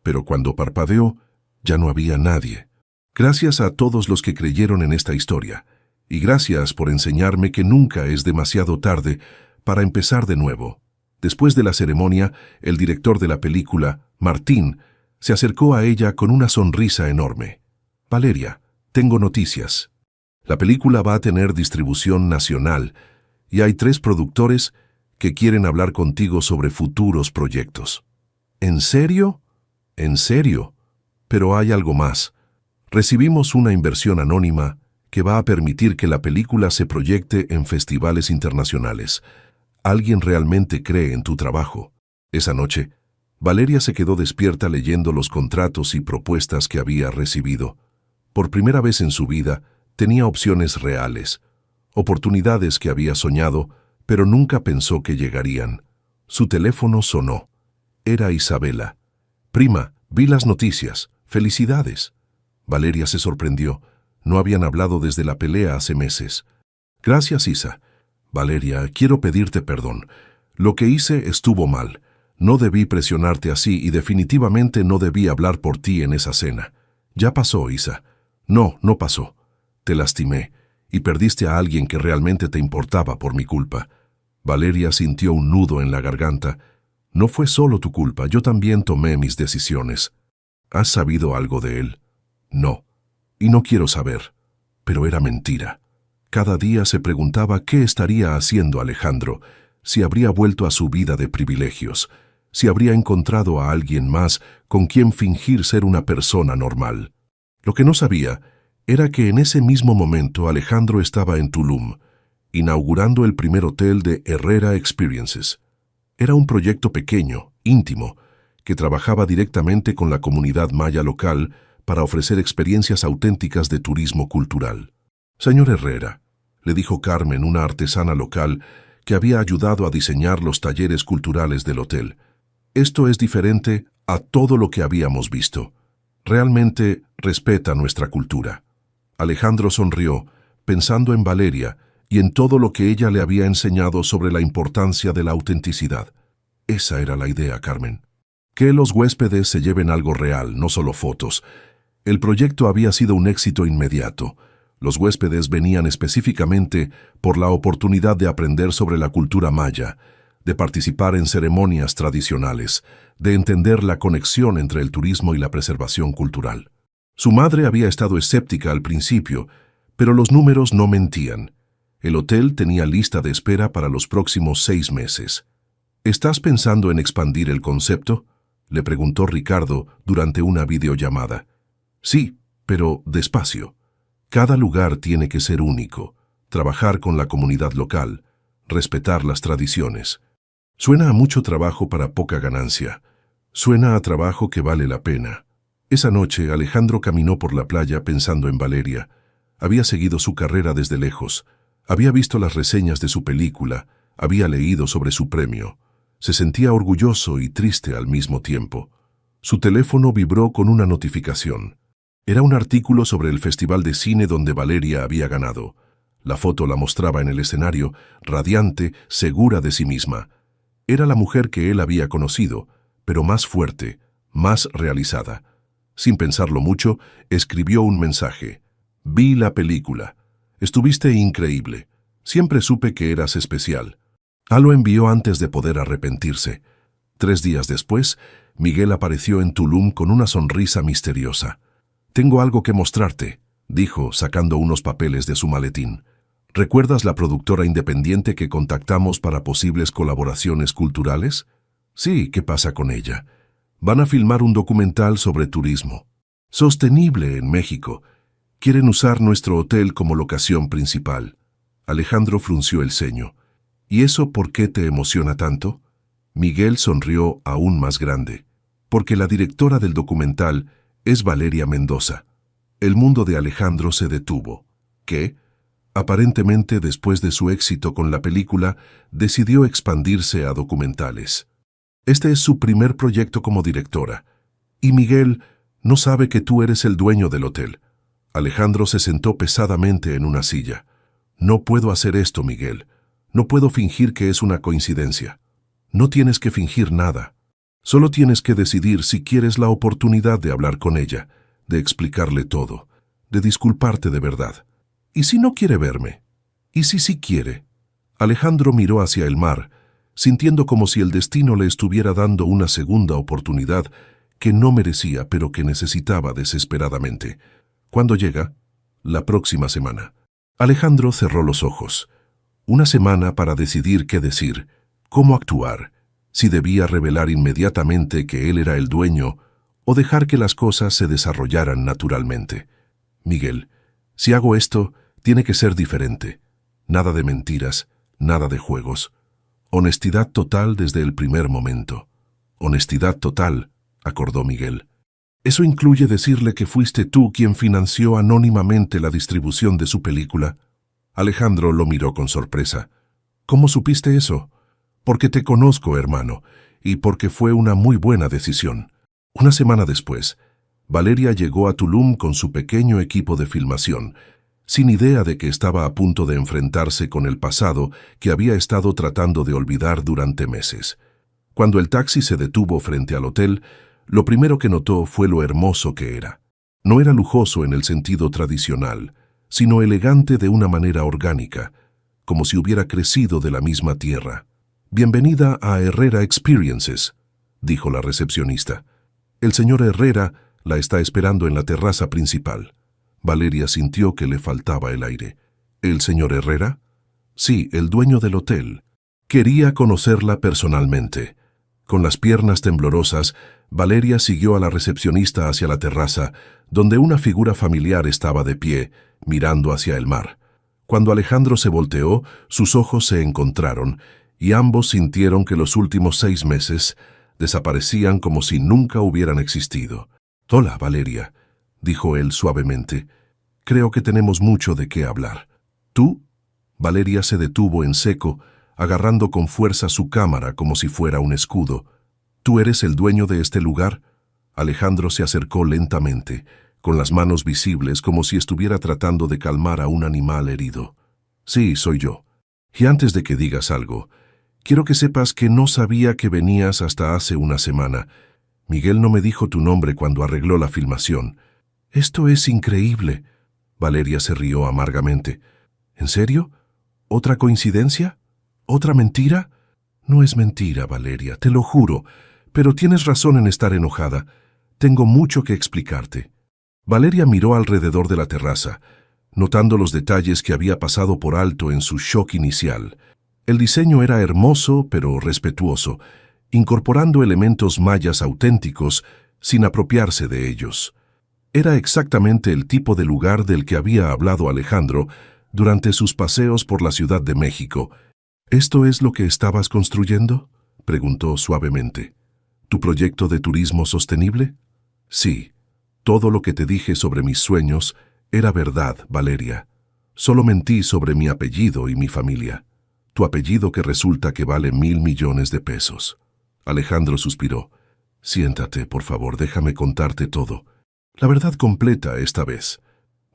pero cuando parpadeó, ya no había nadie. Gracias a todos los que creyeron en esta historia, y gracias por enseñarme que nunca es demasiado tarde para empezar de nuevo. Después de la ceremonia, el director de la película, Martín, se acercó a ella con una sonrisa enorme. «Valeria, tengo noticias. La película va a tener distribución nacional y hay 3 productores que quieren hablar contigo sobre futuros proyectos». «¿En serio? ¿En serio? Pero hay algo más. Recibimos una inversión anónima que va a permitir que la película se proyecte en festivales internacionales. Alguien realmente cree en tu trabajo». Esa noche, Valeria se quedó despierta leyendo los contratos y propuestas que había recibido. Por primera vez en su vida, tenía opciones reales, oportunidades que había soñado, pero nunca pensó que llegarían. Su teléfono sonó. Era Isabela. «Prima, vi las noticias. Felicidades». Valeria se sorprendió. No habían hablado desde la pelea hace meses. «Gracias, Isa. Valeria, quiero pedirte perdón. Lo que hice estuvo mal. No debí presionarte así y definitivamente no debí hablar por ti en esa cena. Ya pasó, Isa». «No, no pasó. Te lastimé y perdiste a alguien que realmente te importaba por mi culpa». Valeria sintió un nudo en la garganta. «No fue solo tu culpa, yo también tomé mis decisiones». «¿Has sabido algo de él?» «No, y no quiero saber». Pero era mentira. Cada día se preguntaba qué estaría haciendo Alejandro, si habría vuelto a su vida de privilegios, si habría encontrado a alguien más con quien fingir ser una persona normal. Lo que no sabía era que en ese mismo momento Alejandro estaba en Tulum, inaugurando el primer hotel de Herrera Experiences. Era un proyecto pequeño, íntimo, que trabajaba directamente con la comunidad maya local para ofrecer experiencias auténticas de turismo cultural. «Señor Herrera», le dijo Carmen, una artesana local que había ayudado a diseñar los talleres culturales del hotel, «esto es diferente a todo lo que habíamos visto. Realmente respeta nuestra cultura». Alejandro sonrió, pensando en Valeria, y en todo lo que ella le había enseñado sobre la importancia de la autenticidad. Esa era la idea, Carmen. Que los huéspedes se lleven algo real, no solo fotos. El proyecto había sido un éxito inmediato. Los huéspedes venían específicamente por la oportunidad de aprender sobre la cultura maya, de participar en ceremonias tradicionales, de entender la conexión entre el turismo y la preservación cultural. Su madre había estado escéptica al principio, pero los números no mentían. El hotel tenía lista de espera para los próximos 6 meses. ¿Estás pensando en expandir el concepto?, le preguntó Ricardo durante una videollamada. Sí, pero despacio. Cada lugar tiene que ser único, trabajar con la comunidad local, respetar las tradiciones. Suena a mucho trabajo para poca ganancia. Suena a trabajo que vale la pena. Esa noche Alejandro caminó por la playa pensando en Valeria. Había seguido su carrera desde lejos. Había visto las reseñas de su película. Había leído sobre su premio. Se sentía orgulloso y triste al mismo tiempo. Su teléfono vibró con una notificación. Era un artículo sobre el festival de cine donde Valeria había ganado. La foto la mostraba en el escenario, radiante, segura de sí misma. Era la mujer que él había conocido, pero más fuerte, más realizada. Sin pensarlo mucho, escribió un mensaje. Vi la película. Estuviste increíble. Siempre supe que eras especial. Lo envió antes de poder arrepentirse. 3 días después, Miguel apareció en Tulum con una sonrisa misteriosa. «Tengo algo que mostrarte», dijo, sacando unos papeles de su maletín. «¿Recuerdas la productora independiente que contactamos para posibles colaboraciones culturales? Sí, ¿qué pasa con ella? Van a filmar un documental sobre turismo sostenible en México. Quieren usar nuestro hotel como locación principal». Alejandro frunció el ceño. «¿Y eso por qué te emociona tanto?». Miguel sonrió aún más grande. «Porque la directora del documental es Valeria Mendoza». El mundo de Alejandro se detuvo. ¿Qué? Aparentemente, después de su éxito con la película, decidió expandirse a documentales. Este es su primer proyecto como directora. Y Miguel no sabe que tú eres el dueño del hotel. Alejandro se sentó pesadamente en una silla. «No puedo hacer esto, Miguel. No puedo fingir que es una coincidencia». «No tienes que fingir nada. Solo tienes que decidir si quieres la oportunidad de hablar con ella, de explicarle todo, de disculparte de verdad. ¿Y si no quiere verme? ¿Y si sí quiere?». Alejandro miró hacia el mar, sintiendo como si el destino le estuviera dando una segunda oportunidad que no merecía, pero que necesitaba desesperadamente. «¿Cuándo llega?». «La próxima semana». Alejandro cerró los ojos. Una semana para decidir qué decir, cómo actuar, si debía revelar inmediatamente que él era el dueño o dejar que las cosas se desarrollaran naturalmente. «Miguel, si hago esto, tiene que ser diferente. Nada de mentiras, nada de juegos. Honestidad total desde el primer momento». «Honestidad total», acordó Miguel. «¿Eso incluye decirle que fuiste tú quien financió anónimamente la distribución de su película?». Alejandro lo miró con sorpresa. «¿Cómo supiste eso?». «Porque te conozco, hermano, y porque fue una muy buena decisión». Una semana después, Valeria llegó a Tulum con su pequeño equipo de filmación, sin idea de que estaba a punto de enfrentarse con el pasado que había estado tratando de olvidar durante meses. Cuando el taxi se detuvo frente al hotel, lo primero que notó fue lo hermoso que era. No era lujoso en el sentido tradicional, sino elegante de una manera orgánica, como si hubiera crecido de la misma tierra. «Bienvenida a Herrera Experiences», dijo la recepcionista. «El señor Herrera la está esperando en la terraza principal». Valeria sintió que le faltaba el aire. «¿El señor Herrera?». «Sí, el dueño del hotel». Quería conocerla personalmente. Con las piernas temblorosas, Valeria siguió a la recepcionista hacia la terraza, donde una figura familiar estaba de pie, mirando hacia el mar. Cuando Alejandro se volteó, sus ojos se encontraron, y ambos sintieron que los últimos 6 meses desaparecían como si nunca hubieran existido. «Hola, Valeria», dijo él suavemente. «Creo que tenemos mucho de qué hablar». «¿Tú?». Valeria se detuvo en seco, agarrando con fuerza su cámara como si fuera un escudo. «¿Tú eres el dueño de este lugar?». Alejandro se acercó lentamente, con las manos visibles como si estuviera tratando de calmar a un animal herido. Sí, soy yo. Y antes de que digas algo, quiero que sepas que no sabía que venías hasta hace una semana. Miguel no me dijo tu nombre cuando arregló la filmación. Esto es increíble. Valeria se rió amargamente. ¿En serio? ¿Otra coincidencia? ¿Otra mentira? No es mentira, Valeria, te lo juro, pero tienes razón en estar enojada. Tengo mucho que explicarte. Valeria miró alrededor de la terraza, notando los detalles que había pasado por alto en su shock inicial. El diseño era hermoso, pero respetuoso, incorporando elementos mayas auténticos sin apropiarse de ellos. Era exactamente el tipo de lugar del que había hablado Alejandro durante sus paseos por la Ciudad de México. ¿Esto es lo que estabas construyendo?, preguntó suavemente. ¿Tu proyecto de turismo sostenible? Sí. Todo lo que te dije sobre mis sueños era verdad, Valeria. Solo mentí sobre mi apellido y mi familia. Tu apellido que resulta que vale 1.000 millones de pesos. Alejandro suspiró. Siéntate, por favor, déjame contarte todo. La verdad completa esta vez.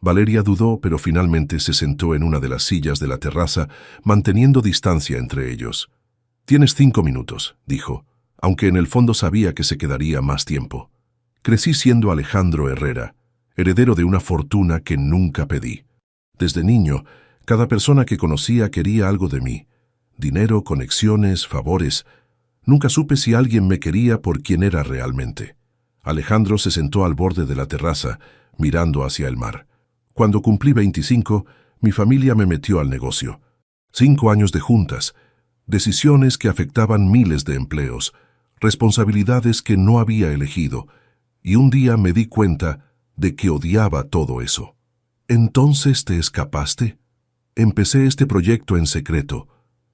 Valeria dudó, pero finalmente se sentó en una de las sillas de la terraza, manteniendo distancia entre ellos. Tienes 5 minutos, dijo, aunque en el fondo sabía que se quedaría más tiempo. Crecí siendo Alejandro Herrera, heredero de una fortuna que nunca pedí. Desde niño, cada persona que conocía quería algo de mí. Dinero, conexiones, favores. Nunca supe si alguien me quería por quien era realmente. Alejandro se sentó al borde de la terraza, mirando hacia el mar. Cuando cumplí 25, mi familia me metió al negocio. 5 años de juntas, decisiones que afectaban miles de empleos, responsabilidades que no había elegido, y un día me di cuenta de que odiaba todo eso. ¿Entonces te escapaste? Empecé este proyecto en secreto.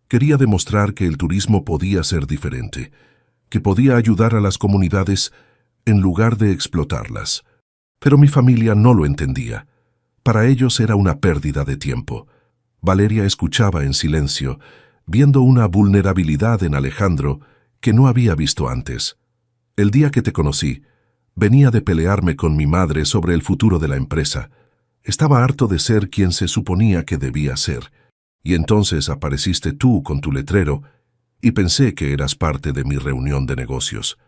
Quería demostrar que el turismo podía ser diferente, que podía ayudar a las comunidades en lugar de explotarlas. Pero mi familia no lo entendía. Para ellos era una pérdida de tiempo. Valeria escuchaba en silencio, viendo una vulnerabilidad en Alejandro que no había visto antes. El día que te conocí, venía de pelearme con mi madre sobre el futuro de la empresa. Estaba harto de ser quien se suponía que debía ser. Y entonces apareciste tú con tu letrero y pensé que eras parte de mi reunión de negocios.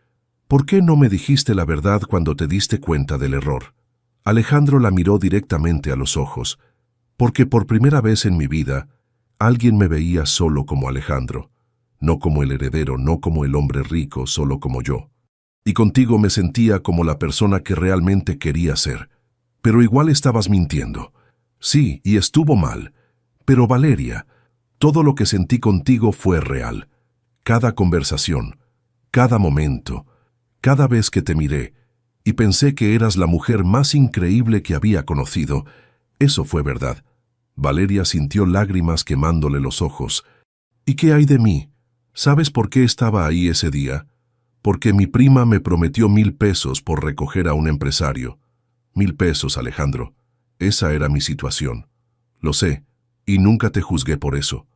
¿Por qué no me dijiste la verdad cuando te diste cuenta del error? Alejandro la miró directamente a los ojos, porque por primera vez en mi vida, alguien me veía solo como Alejandro, no como el heredero, no como el hombre rico, solo como yo. Y contigo me sentía como la persona que realmente quería ser. Pero igual estabas mintiendo. Sí, y estuvo mal. Pero Valeria, todo lo que sentí contigo fue real. Cada conversación, cada momento, cada vez que te miré, y pensé que eras la mujer más increíble que había conocido, eso fue verdad. Valeria sintió lágrimas quemándole los ojos. ¿Y qué hay de mí? ¿Sabes por qué estaba ahí ese día? Porque mi prima me prometió 1.000 pesos por recoger a un empresario. 1.000 pesos, Alejandro. Esa era mi situación. Lo sé, y nunca te juzgué por eso.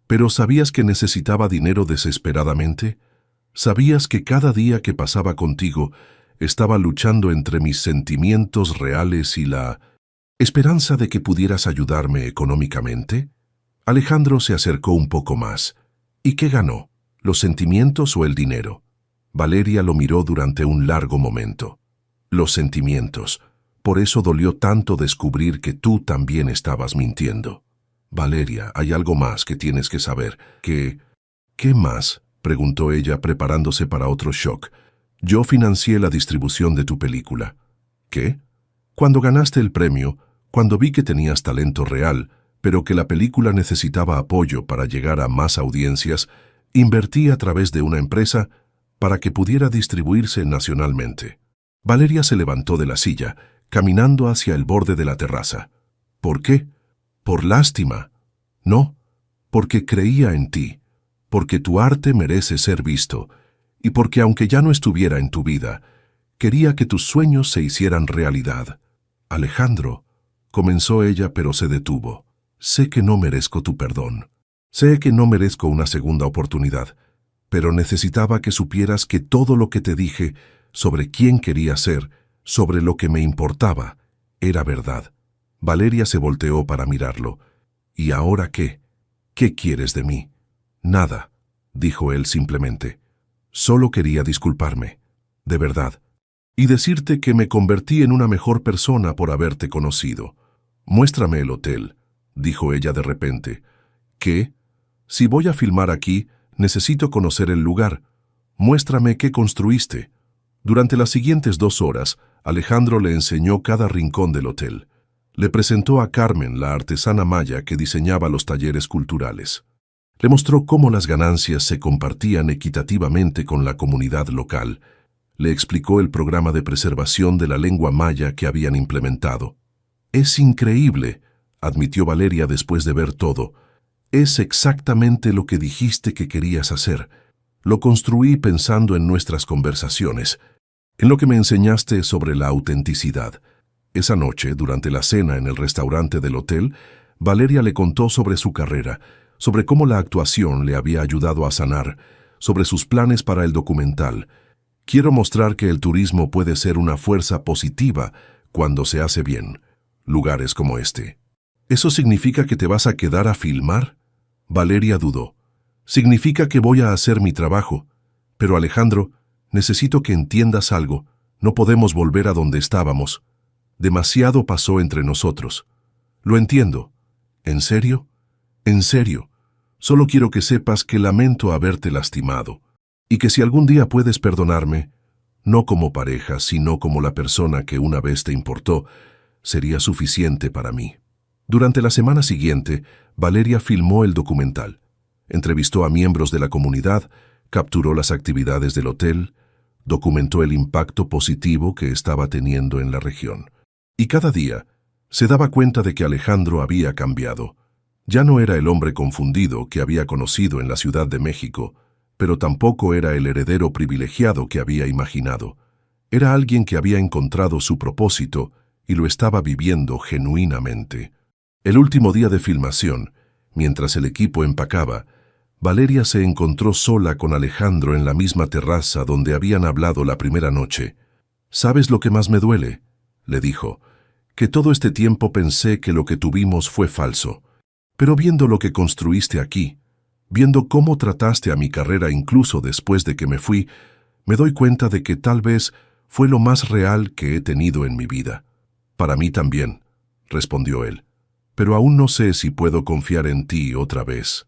Pero ¿sabías que necesitaba dinero desesperadamente? ¿Sabías que cada día que pasaba contigo estaba luchando entre mis sentimientos reales y la esperanza de que pudieras ayudarme económicamente? Alejandro se acercó un poco más. ¿Y qué ganó? ¿Los sentimientos o el dinero? Valeria lo miró durante un largo momento. Los sentimientos. Por eso dolió tanto descubrir que tú también estabas mintiendo. Valeria, hay algo más que tienes que saber. ¿Qué más?, preguntó ella preparándose para otro shock. Yo financié la distribución de tu película. ¿Qué? Cuando ganaste el premio, cuando vi que tenías talento real, pero que la película necesitaba apoyo para llegar a más audiencias, invertí a través de una empresa para que pudiera distribuirse nacionalmente. Valeria se levantó de la silla, caminando hacia el borde de la terraza. ¿Por qué? ¿Por lástima? No, porque creía en ti, porque tu arte merece ser visto, y porque aunque ya no estuviera en tu vida, quería que tus sueños se hicieran realidad. Alejandro, comenzó ella, pero se detuvo. Sé que no merezco tu perdón. Sé que no merezco una segunda oportunidad, pero necesitaba que supieras que todo lo que te dije sobre quién quería ser, sobre lo que me importaba, era verdad. Valeria se volteó para mirarlo, ¿Y ahora qué? ¿Qué quieres de mí? Nada, dijo él simplemente. Solo quería disculparme, de verdad, y decirte que me convertí en una mejor persona por haberte conocido. Muéstrame el hotel, dijo ella de repente. ¿Qué? Si voy a filmar aquí, necesito conocer el lugar. Muéstrame qué construiste. Durante las siguientes 2 horas, Alejandro le enseñó cada rincón del hotel. Le presentó a Carmen, la artesana maya que diseñaba los talleres culturales. Le mostró cómo las ganancias se compartían equitativamente con la comunidad local. Le explicó el programa de preservación de la lengua maya que habían implementado. «Es increíble», admitió Valeria después de ver todo. «Es exactamente lo que dijiste que querías hacer. Lo construí pensando en nuestras conversaciones, en lo que me enseñaste sobre la autenticidad». Esa noche, durante la cena en el restaurante del hotel, Valeria le contó sobre su carrera, sobre cómo la actuación le había ayudado a sanar, sobre sus planes para el documental. «Quiero mostrar que el turismo puede ser una fuerza positiva cuando se hace bien. Lugares como este». «¿Eso significa que te vas a quedar a filmar?» Valeria dudó. «Significa que voy a hacer mi trabajo. Pero Alejandro, necesito que entiendas algo. No podemos volver a donde estábamos. Demasiado pasó entre nosotros». «Lo entiendo». «¿En serio?» «En serio. Solo quiero que sepas que lamento haberte lastimado. Y que si algún día puedes perdonarme, no como pareja, sino como la persona que una vez te importó, sería suficiente para mí». Durante la semana siguiente, Valeria filmó el documental. Entrevistó a miembros de la comunidad, capturó las actividades del hotel, documentó el impacto positivo que estaba teniendo en la región. Y cada día se daba cuenta de que Alejandro había cambiado. Ya no era el hombre confundido que había conocido en la Ciudad de México, pero tampoco era el heredero privilegiado que había imaginado. Era alguien que había encontrado su propósito y lo estaba viviendo genuinamente. El último día de filmación, mientras el equipo empacaba, Valeria se encontró sola con Alejandro en la misma terraza donde habían hablado la primera noche. «¿Sabes lo que más me duele?», le dijo. «Que todo este tiempo pensé que lo que tuvimos fue falso. Pero viendo lo que construiste aquí, viendo cómo trataste a mi carrera incluso después de que me fui, me doy cuenta de que tal vez fue lo más real que he tenido en mi vida». «Para mí también», respondió él. «Pero aún no sé si puedo confiar en ti otra vez.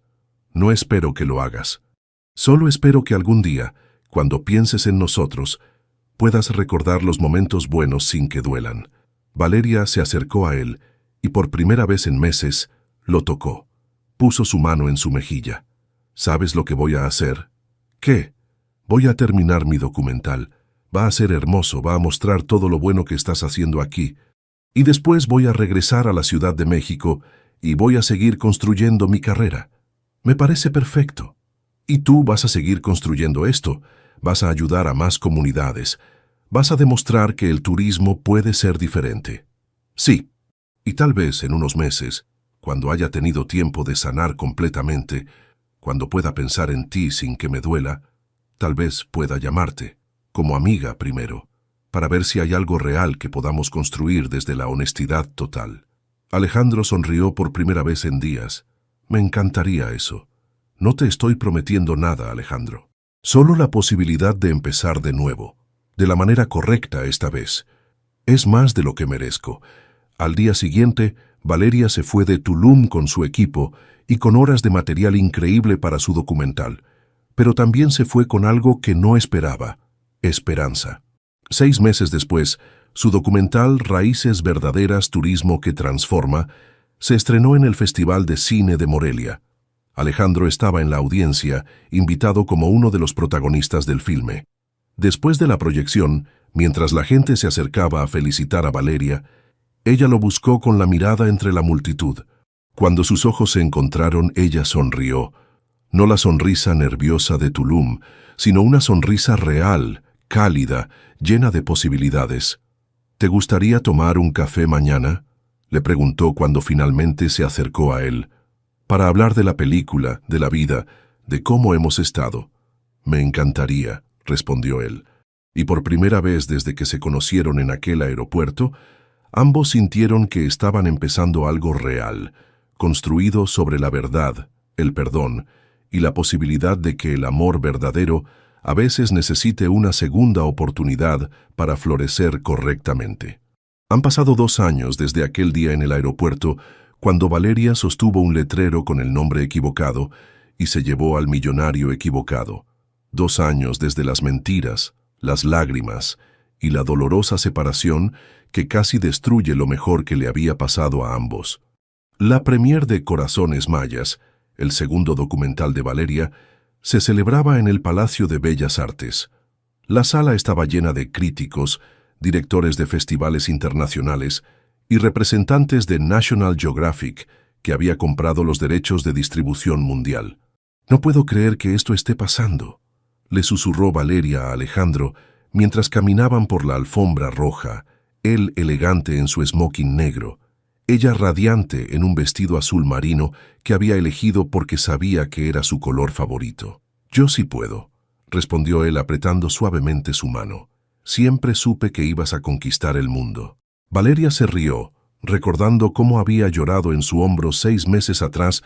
No espero que lo hagas. Solo espero que algún día, cuando pienses en nosotros, puedas recordar los momentos buenos sin que duelan». Valeria se acercó a él y por primera vez en meses lo tocó. Puso su mano en su mejilla. «¿Sabes lo que voy a hacer?» «¿Qué?» «Voy a terminar mi documental. Va a ser hermoso, va a mostrar todo lo bueno que estás haciendo aquí. Y después voy a regresar a la Ciudad de México y voy a seguir construyendo mi carrera. Me parece perfecto. Y tú vas a seguir construyendo esto. Vas a ayudar a más comunidades. Vas a demostrar que el turismo puede ser diferente». «Sí. Y tal vez en unos meses, cuando haya tenido tiempo de sanar completamente, cuando pueda pensar en ti sin que me duela, tal vez pueda llamarte, como amiga primero, para ver si hay algo real que podamos construir desde la honestidad total». Alejandro sonrió por primera vez en días. «Me encantaría eso. No te estoy prometiendo nada, Alejandro. Solo la posibilidad de empezar de nuevo, de la manera correcta esta vez. Es más de lo que merezco». Al día siguiente, Valeria se fue de Tulum con su equipo y con horas de material increíble para su documental. Pero también se fue con algo que no esperaba: esperanza. 6 meses después, su documental Raíces Verdaderas, Turismo que Transforma se estrenó en el Festival de Cine de Morelia. Alejandro estaba en la audiencia, invitado como uno de los protagonistas del filme. Después de la proyección, mientras la gente se acercaba a felicitar a Valeria, ella lo buscó con la mirada entre la multitud. Cuando sus ojos se encontraron, ella sonrió. No la sonrisa nerviosa de Tulum, sino una sonrisa real, cálida, llena de posibilidades. «¿Te gustaría tomar un café mañana?», le preguntó cuando finalmente se acercó a él. «Para hablar de la película, de la vida, de cómo hemos estado». «Me encantaría», respondió él. Y por primera vez desde que se conocieron en aquel aeropuerto, ambos sintieron que estaban empezando algo real, construido sobre la verdad, el perdón y la posibilidad de que el amor verdadero a veces necesite una segunda oportunidad para florecer correctamente. Han pasado 2 años desde aquel día en el aeropuerto cuando Valeria sostuvo un letrero con el nombre equivocado y se llevó al millonario equivocado. 2 años desde las mentiras, las lágrimas y la dolorosa separación que casi destruye lo mejor que le había pasado a ambos. La premier de Corazones Mayas, el segundo documental de Valeria, se celebraba en el Palacio de Bellas Artes. La sala estaba llena de críticos, directores de festivales internacionales y representantes de National Geographic, que había comprado los derechos de distribución mundial. «No puedo creer que esto esté pasando», le susurró Valeria a Alejandro mientras caminaban por la alfombra roja, él elegante en su smoking negro, ella radiante en un vestido azul marino que había elegido porque sabía que era su color favorito. «Yo sí puedo», respondió él apretando suavemente su mano. «Siempre supe que ibas a conquistar el mundo». Valeria se rió, recordando cómo había llorado en su hombro 6 meses atrás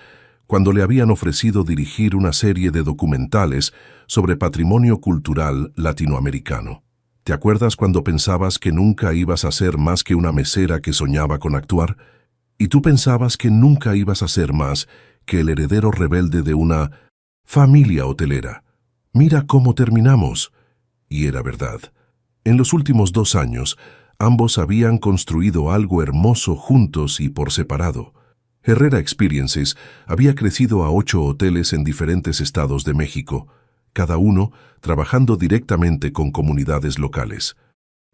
cuando le habían ofrecido dirigir una serie de documentales sobre patrimonio cultural latinoamericano. ¿Te acuerdas cuando pensabas que nunca ibas a ser más que una mesera que soñaba con actuar? Y tú pensabas que nunca ibas a ser más que el heredero rebelde de una familia hotelera. Mira cómo terminamos. Y era verdad. En los últimos 2 años, ambos habían construido algo hermoso juntos y por separado. Herrera Experiences había crecido a 8 hoteles en diferentes estados de México, cada uno trabajando directamente con comunidades locales.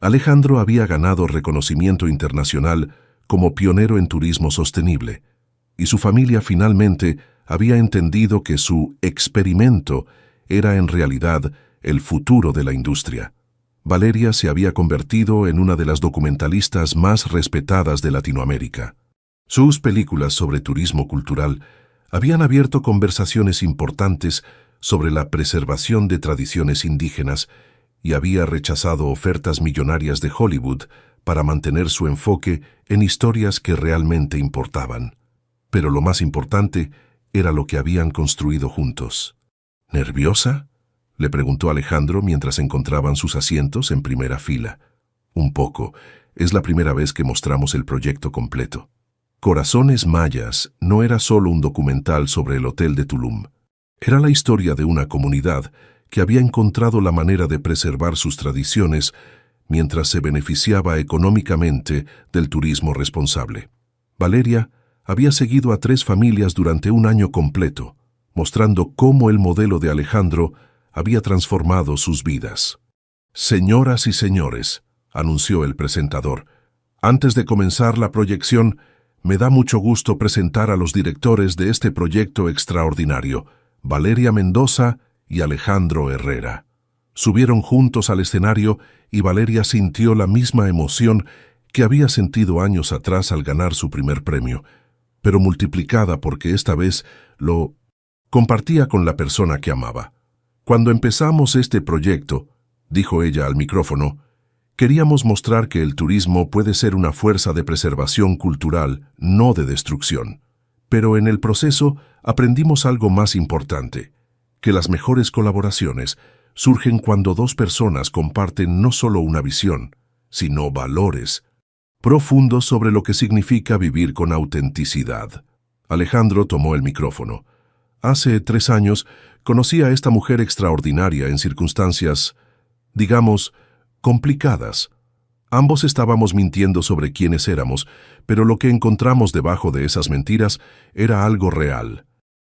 Alejandro había ganado reconocimiento internacional como pionero en turismo sostenible, y su familia finalmente había entendido que su experimento era en realidad el futuro de la industria. Valeria se había convertido en una de las documentalistas más respetadas de Latinoamérica. Sus películas sobre turismo cultural habían abierto conversaciones importantes sobre la preservación de tradiciones indígenas y había rechazado ofertas millonarias de Hollywood para mantener su enfoque en historias que realmente importaban. Pero lo más importante era lo que habían construido juntos. ¿Nerviosa?, le preguntó Alejandro mientras encontraban sus asientos en primera fila. Un poco. Es la primera vez que mostramos el proyecto completo. Corazones Mayas no era solo un documental sobre el Hotel de Tulum. Era la historia de una comunidad que había encontrado la manera de preservar sus tradiciones mientras se beneficiaba económicamente del turismo responsable. Valeria había seguido a 3 familias durante un año completo, mostrando cómo el modelo de Alejandro había transformado sus vidas. «Señoras y señores», anunció el presentador, «antes de comenzar la proyección, me da mucho gusto presentar a los directores de este proyecto extraordinario, Valeria Mendoza y Alejandro Herrera». Subieron juntos al escenario y Valeria sintió la misma emoción que había sentido años atrás al ganar su primer premio, pero multiplicada porque esta vez lo compartía con la persona que amaba. «Cuando empezamos este proyecto», dijo ella al micrófono, «queríamos mostrar que el turismo puede ser una fuerza de preservación cultural, no de destrucción. Pero en el proceso aprendimos algo más importante, que las mejores colaboraciones surgen cuando 2 personas comparten no solo una visión, sino valores profundos sobre lo que significa vivir con autenticidad». Alejandro tomó el micrófono. «Hace 3 años conocí a esta mujer extraordinaria en circunstancias, digamos, complicadas. Ambos estábamos mintiendo sobre quiénes éramos, pero lo que encontramos debajo de esas mentiras era algo real.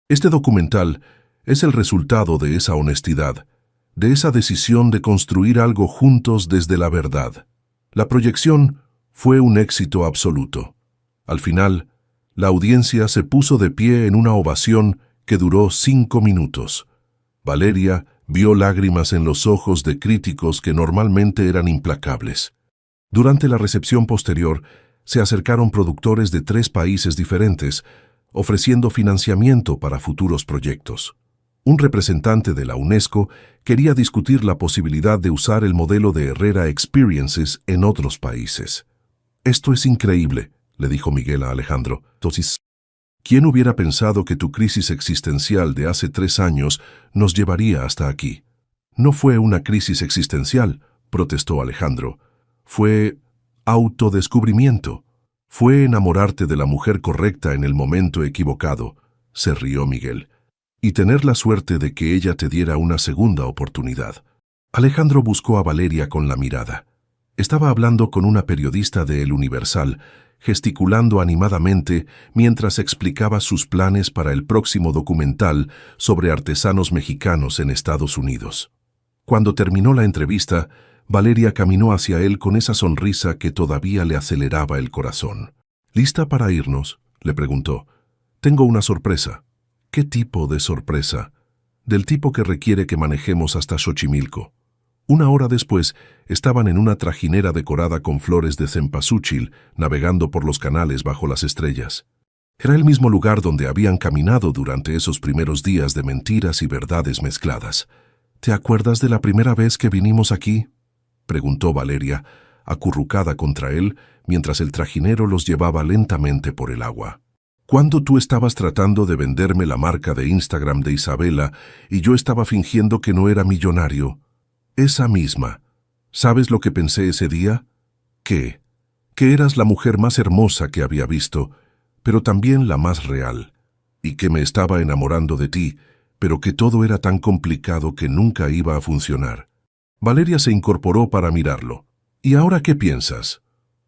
Este documental es el resultado de esa honestidad, de esa decisión de construir algo juntos desde la verdad. La proyección fue un éxito absoluto. Al final, la audiencia se puso de pie en una ovación que duró 5 minutos. Valeria vio lágrimas en los ojos de críticos que normalmente eran implacables. Durante la recepción posterior, se acercaron productores de 3 países diferentes, ofreciendo financiamiento para futuros proyectos. Un representante de la UNESCO quería discutir la posibilidad de usar el modelo de Herrera Experiences en otros países. «Esto es increíble», le dijo Miguel a Alejandro. «Entonces, ¿Quién hubiera pensado que tu crisis existencial de hace 3 años nos llevaría hasta aquí? No fue una crisis existencial, protestó Alejandro. Fue autodescubrimiento. Fue enamorarte de la mujer correcta en el momento equivocado, se rió Miguel, y tener la suerte de que ella te diera una segunda oportunidad. Alejandro buscó a Valeria con la mirada. Estaba hablando con una periodista de El Universal, gesticulando animadamente mientras explicaba sus planes para el próximo documental sobre artesanos mexicanos en Estados Unidos. Cuando terminó la entrevista, Valeria caminó hacia él con esa sonrisa que todavía le aceleraba el corazón. ¿Lista para irnos?, le preguntó. Tengo una sorpresa. ¿Qué tipo de sorpresa? Del tipo que requiere que manejemos hasta Xochimilco. 1 hora después, estaban en una trajinera decorada con flores de cempasúchil, navegando por los canales bajo las estrellas. Era el mismo lugar donde habían caminado durante esos primeros días de mentiras y verdades mezcladas. ¿Te acuerdas de la primera vez que vinimos aquí?, preguntó Valeria, acurrucada contra él, mientras el trajinero los llevaba lentamente por el agua. ¿Cuándo tú estabas tratando de venderme la marca de Instagram de Isabela y yo estaba fingiendo que no era millonario? Esa misma. ¿Sabes lo que pensé ese día? ¿Qué? Que eras la mujer más hermosa que había visto, pero también la más real, y que me estaba enamorando de ti, pero que todo era tan complicado que nunca iba a funcionar. Valeria se incorporó para mirarlo. ¿Y ahora qué piensas?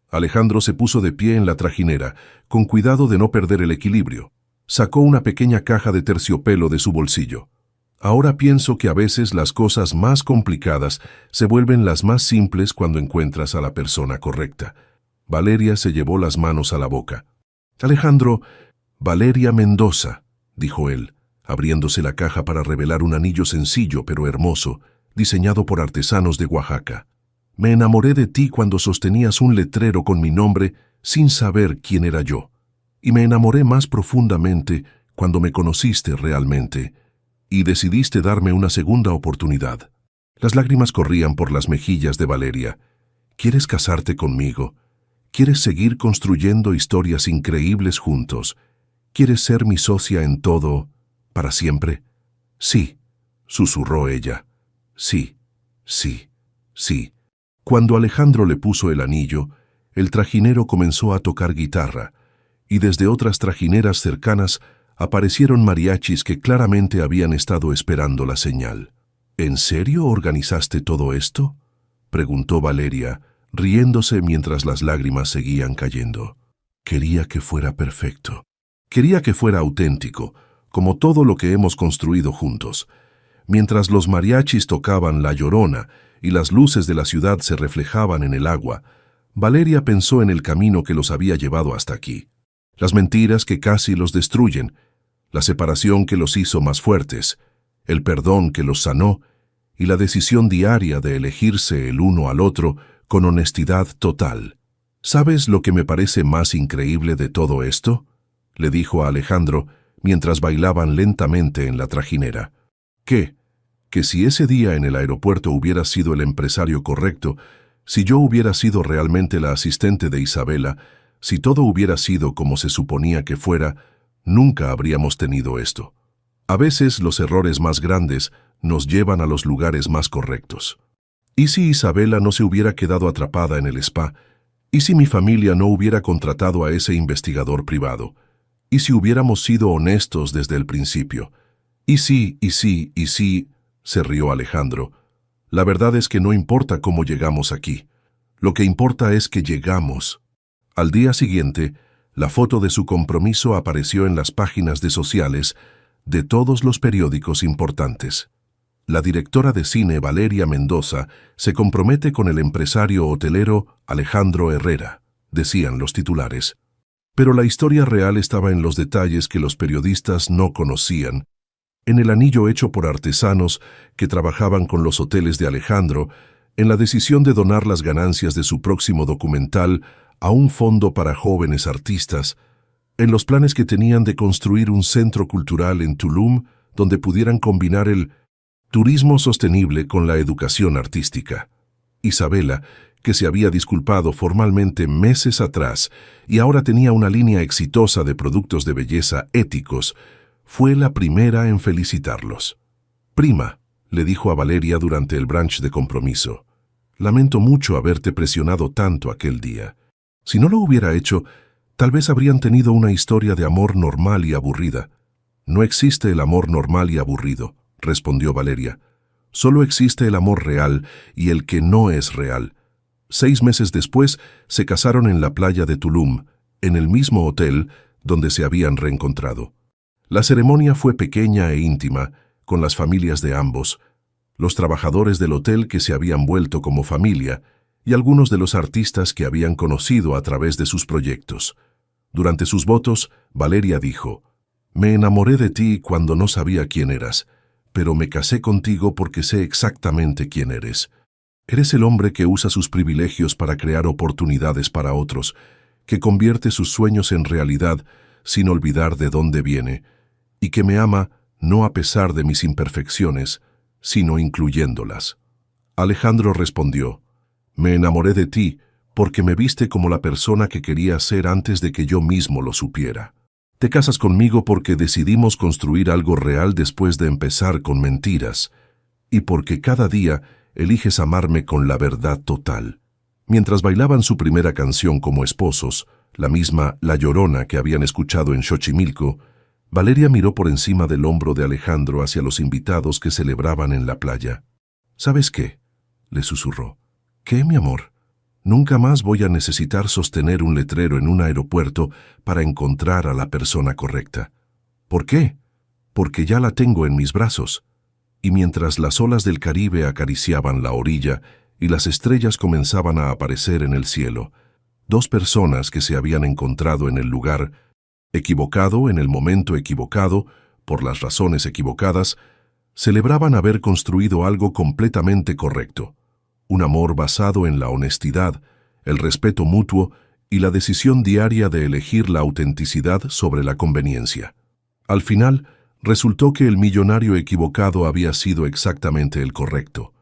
Alejandro se puso de pie en la trajinera, con cuidado de no perder el equilibrio. Sacó una pequeña caja de terciopelo de su bolsillo. Ahora pienso que a veces las cosas más complicadas se vuelven las más simples cuando encuentras a la persona correcta. Valeria se llevó las manos a la boca. Alejandro, Valeria Mendoza, dijo él, abriéndose la caja para revelar un anillo sencillo pero hermoso, diseñado por artesanos de Oaxaca. Me enamoré de ti cuando sostenías un letrero con mi nombre sin saber quién era yo. Y me enamoré más profundamente cuando me conociste realmente y decidiste darme una segunda oportunidad. Las lágrimas corrían por las mejillas de Valeria. ¿Quieres casarte conmigo? ¿Quieres seguir construyendo historias increíbles juntos? ¿Quieres ser mi socia en todo, para siempre? Sí, susurró ella. Sí, sí, sí. Cuando Alejandro le puso el anillo, el trajinero comenzó a tocar guitarra, y desde otras trajineras cercanas aparecieron mariachis que claramente habían estado esperando la señal. ¿En serio organizaste todo esto?, preguntó Valeria, riéndose mientras las lágrimas seguían cayendo. Quería que fuera perfecto. Quería que fuera auténtico, como todo lo que hemos construido juntos. Mientras los mariachis tocaban La Llorona y las luces de la ciudad se reflejaban en el agua, Valeria pensó en el camino que los había llevado hasta aquí. Las mentiras que casi los destruyen, la separación que los hizo más fuertes, el perdón que los sanó y la decisión diaria de elegirse el uno al otro con honestidad total. ¿Sabes lo que me parece más increíble de todo esto?, le dijo a Alejandro mientras bailaban lentamente en la trajinera. ¿Qué? Que si ese día en el aeropuerto hubiera sido el empresario correcto, si yo hubiera sido realmente la asistente de Isabela, si todo hubiera sido como se suponía que fuera, nunca habríamos tenido esto. A veces los errores más grandes nos llevan a los lugares más correctos. ¿Y si Isabela no se hubiera quedado atrapada en el spa? ¿Y si mi familia no hubiera contratado a ese investigador privado? ¿Y si hubiéramos sido honestos desde el principio? ¿Y si, se rió Alejandro. La verdad es que no importa cómo llegamos aquí. Lo que importa es que llegamos. Al día siguiente, la foto de su compromiso apareció en las páginas de sociales de todos los periódicos importantes. La directora de cine Valeria Mendoza se compromete con el empresario hotelero Alejandro Herrera, decían los titulares. Pero la historia real estaba en los detalles que los periodistas no conocían, en el anillo hecho por artesanos que trabajaban con los hoteles de Alejandro, en la decisión de donar las ganancias de su próximo documental a un fondo para jóvenes artistas, en los planes que tenían de construir un centro cultural en Tulum donde pudieran combinar el turismo sostenible con la educación artística. Isabela, que se había disculpado formalmente meses atrás y ahora tenía una línea exitosa de productos de belleza éticos, fue la primera en felicitarlos. «Prima», le dijo a Valeria durante el brunch de compromiso, «lamento mucho haberte presionado tanto aquel día. Si no lo hubiera hecho, tal vez habrían tenido una historia de amor normal y aburrida». «No existe el amor normal y aburrido», respondió Valeria. «Solo existe el amor real y el que no es real». 6 meses después se casaron en la playa de Tulum, en el mismo hotel donde se habían reencontrado. La ceremonia fue pequeña e íntima, con las familias de ambos, los trabajadores del hotel que se habían vuelto como familia y algunos de los artistas que habían conocido a través de sus proyectos. Durante sus votos, Valeria dijo: «Me enamoré de ti cuando no sabía quién eras, pero me casé contigo porque sé exactamente quién eres. Eres el hombre que usa sus privilegios para crear oportunidades para otros, que convierte sus sueños en realidad sin olvidar de dónde viene, y que me ama no a pesar de mis imperfecciones, sino incluyéndolas». Alejandro respondió: «Me enamoré de ti porque me viste como la persona que quería ser antes de que yo mismo lo supiera. Te casas conmigo porque decidimos construir algo real después de empezar con mentiras, y porque cada día eliges amarme con la verdad total». Mientras bailaban su primera canción como esposos, la misma La Llorona que habían escuchado en Xochimilco, Valeria miró por encima del hombro de Alejandro hacia los invitados que celebraban en la playa. «¿Sabes qué?», le susurró. «¿Qué, mi amor? Nunca más voy a necesitar sostener un letrero en un aeropuerto para encontrar a la persona correcta». «¿Por qué?». «Porque ya la tengo en mis brazos». Y mientras las olas del Caribe acariciaban la orilla y las estrellas comenzaban a aparecer en el cielo, 2 personas que se habían encontrado en el lugar equivocado, en el momento equivocado, por las razones equivocadas, celebraban haber construido algo completamente correcto, un amor basado en la honestidad, el respeto mutuo y la decisión diaria de elegir la autenticidad sobre la conveniencia. Al final, resultó que el millonario equivocado había sido exactamente el correcto.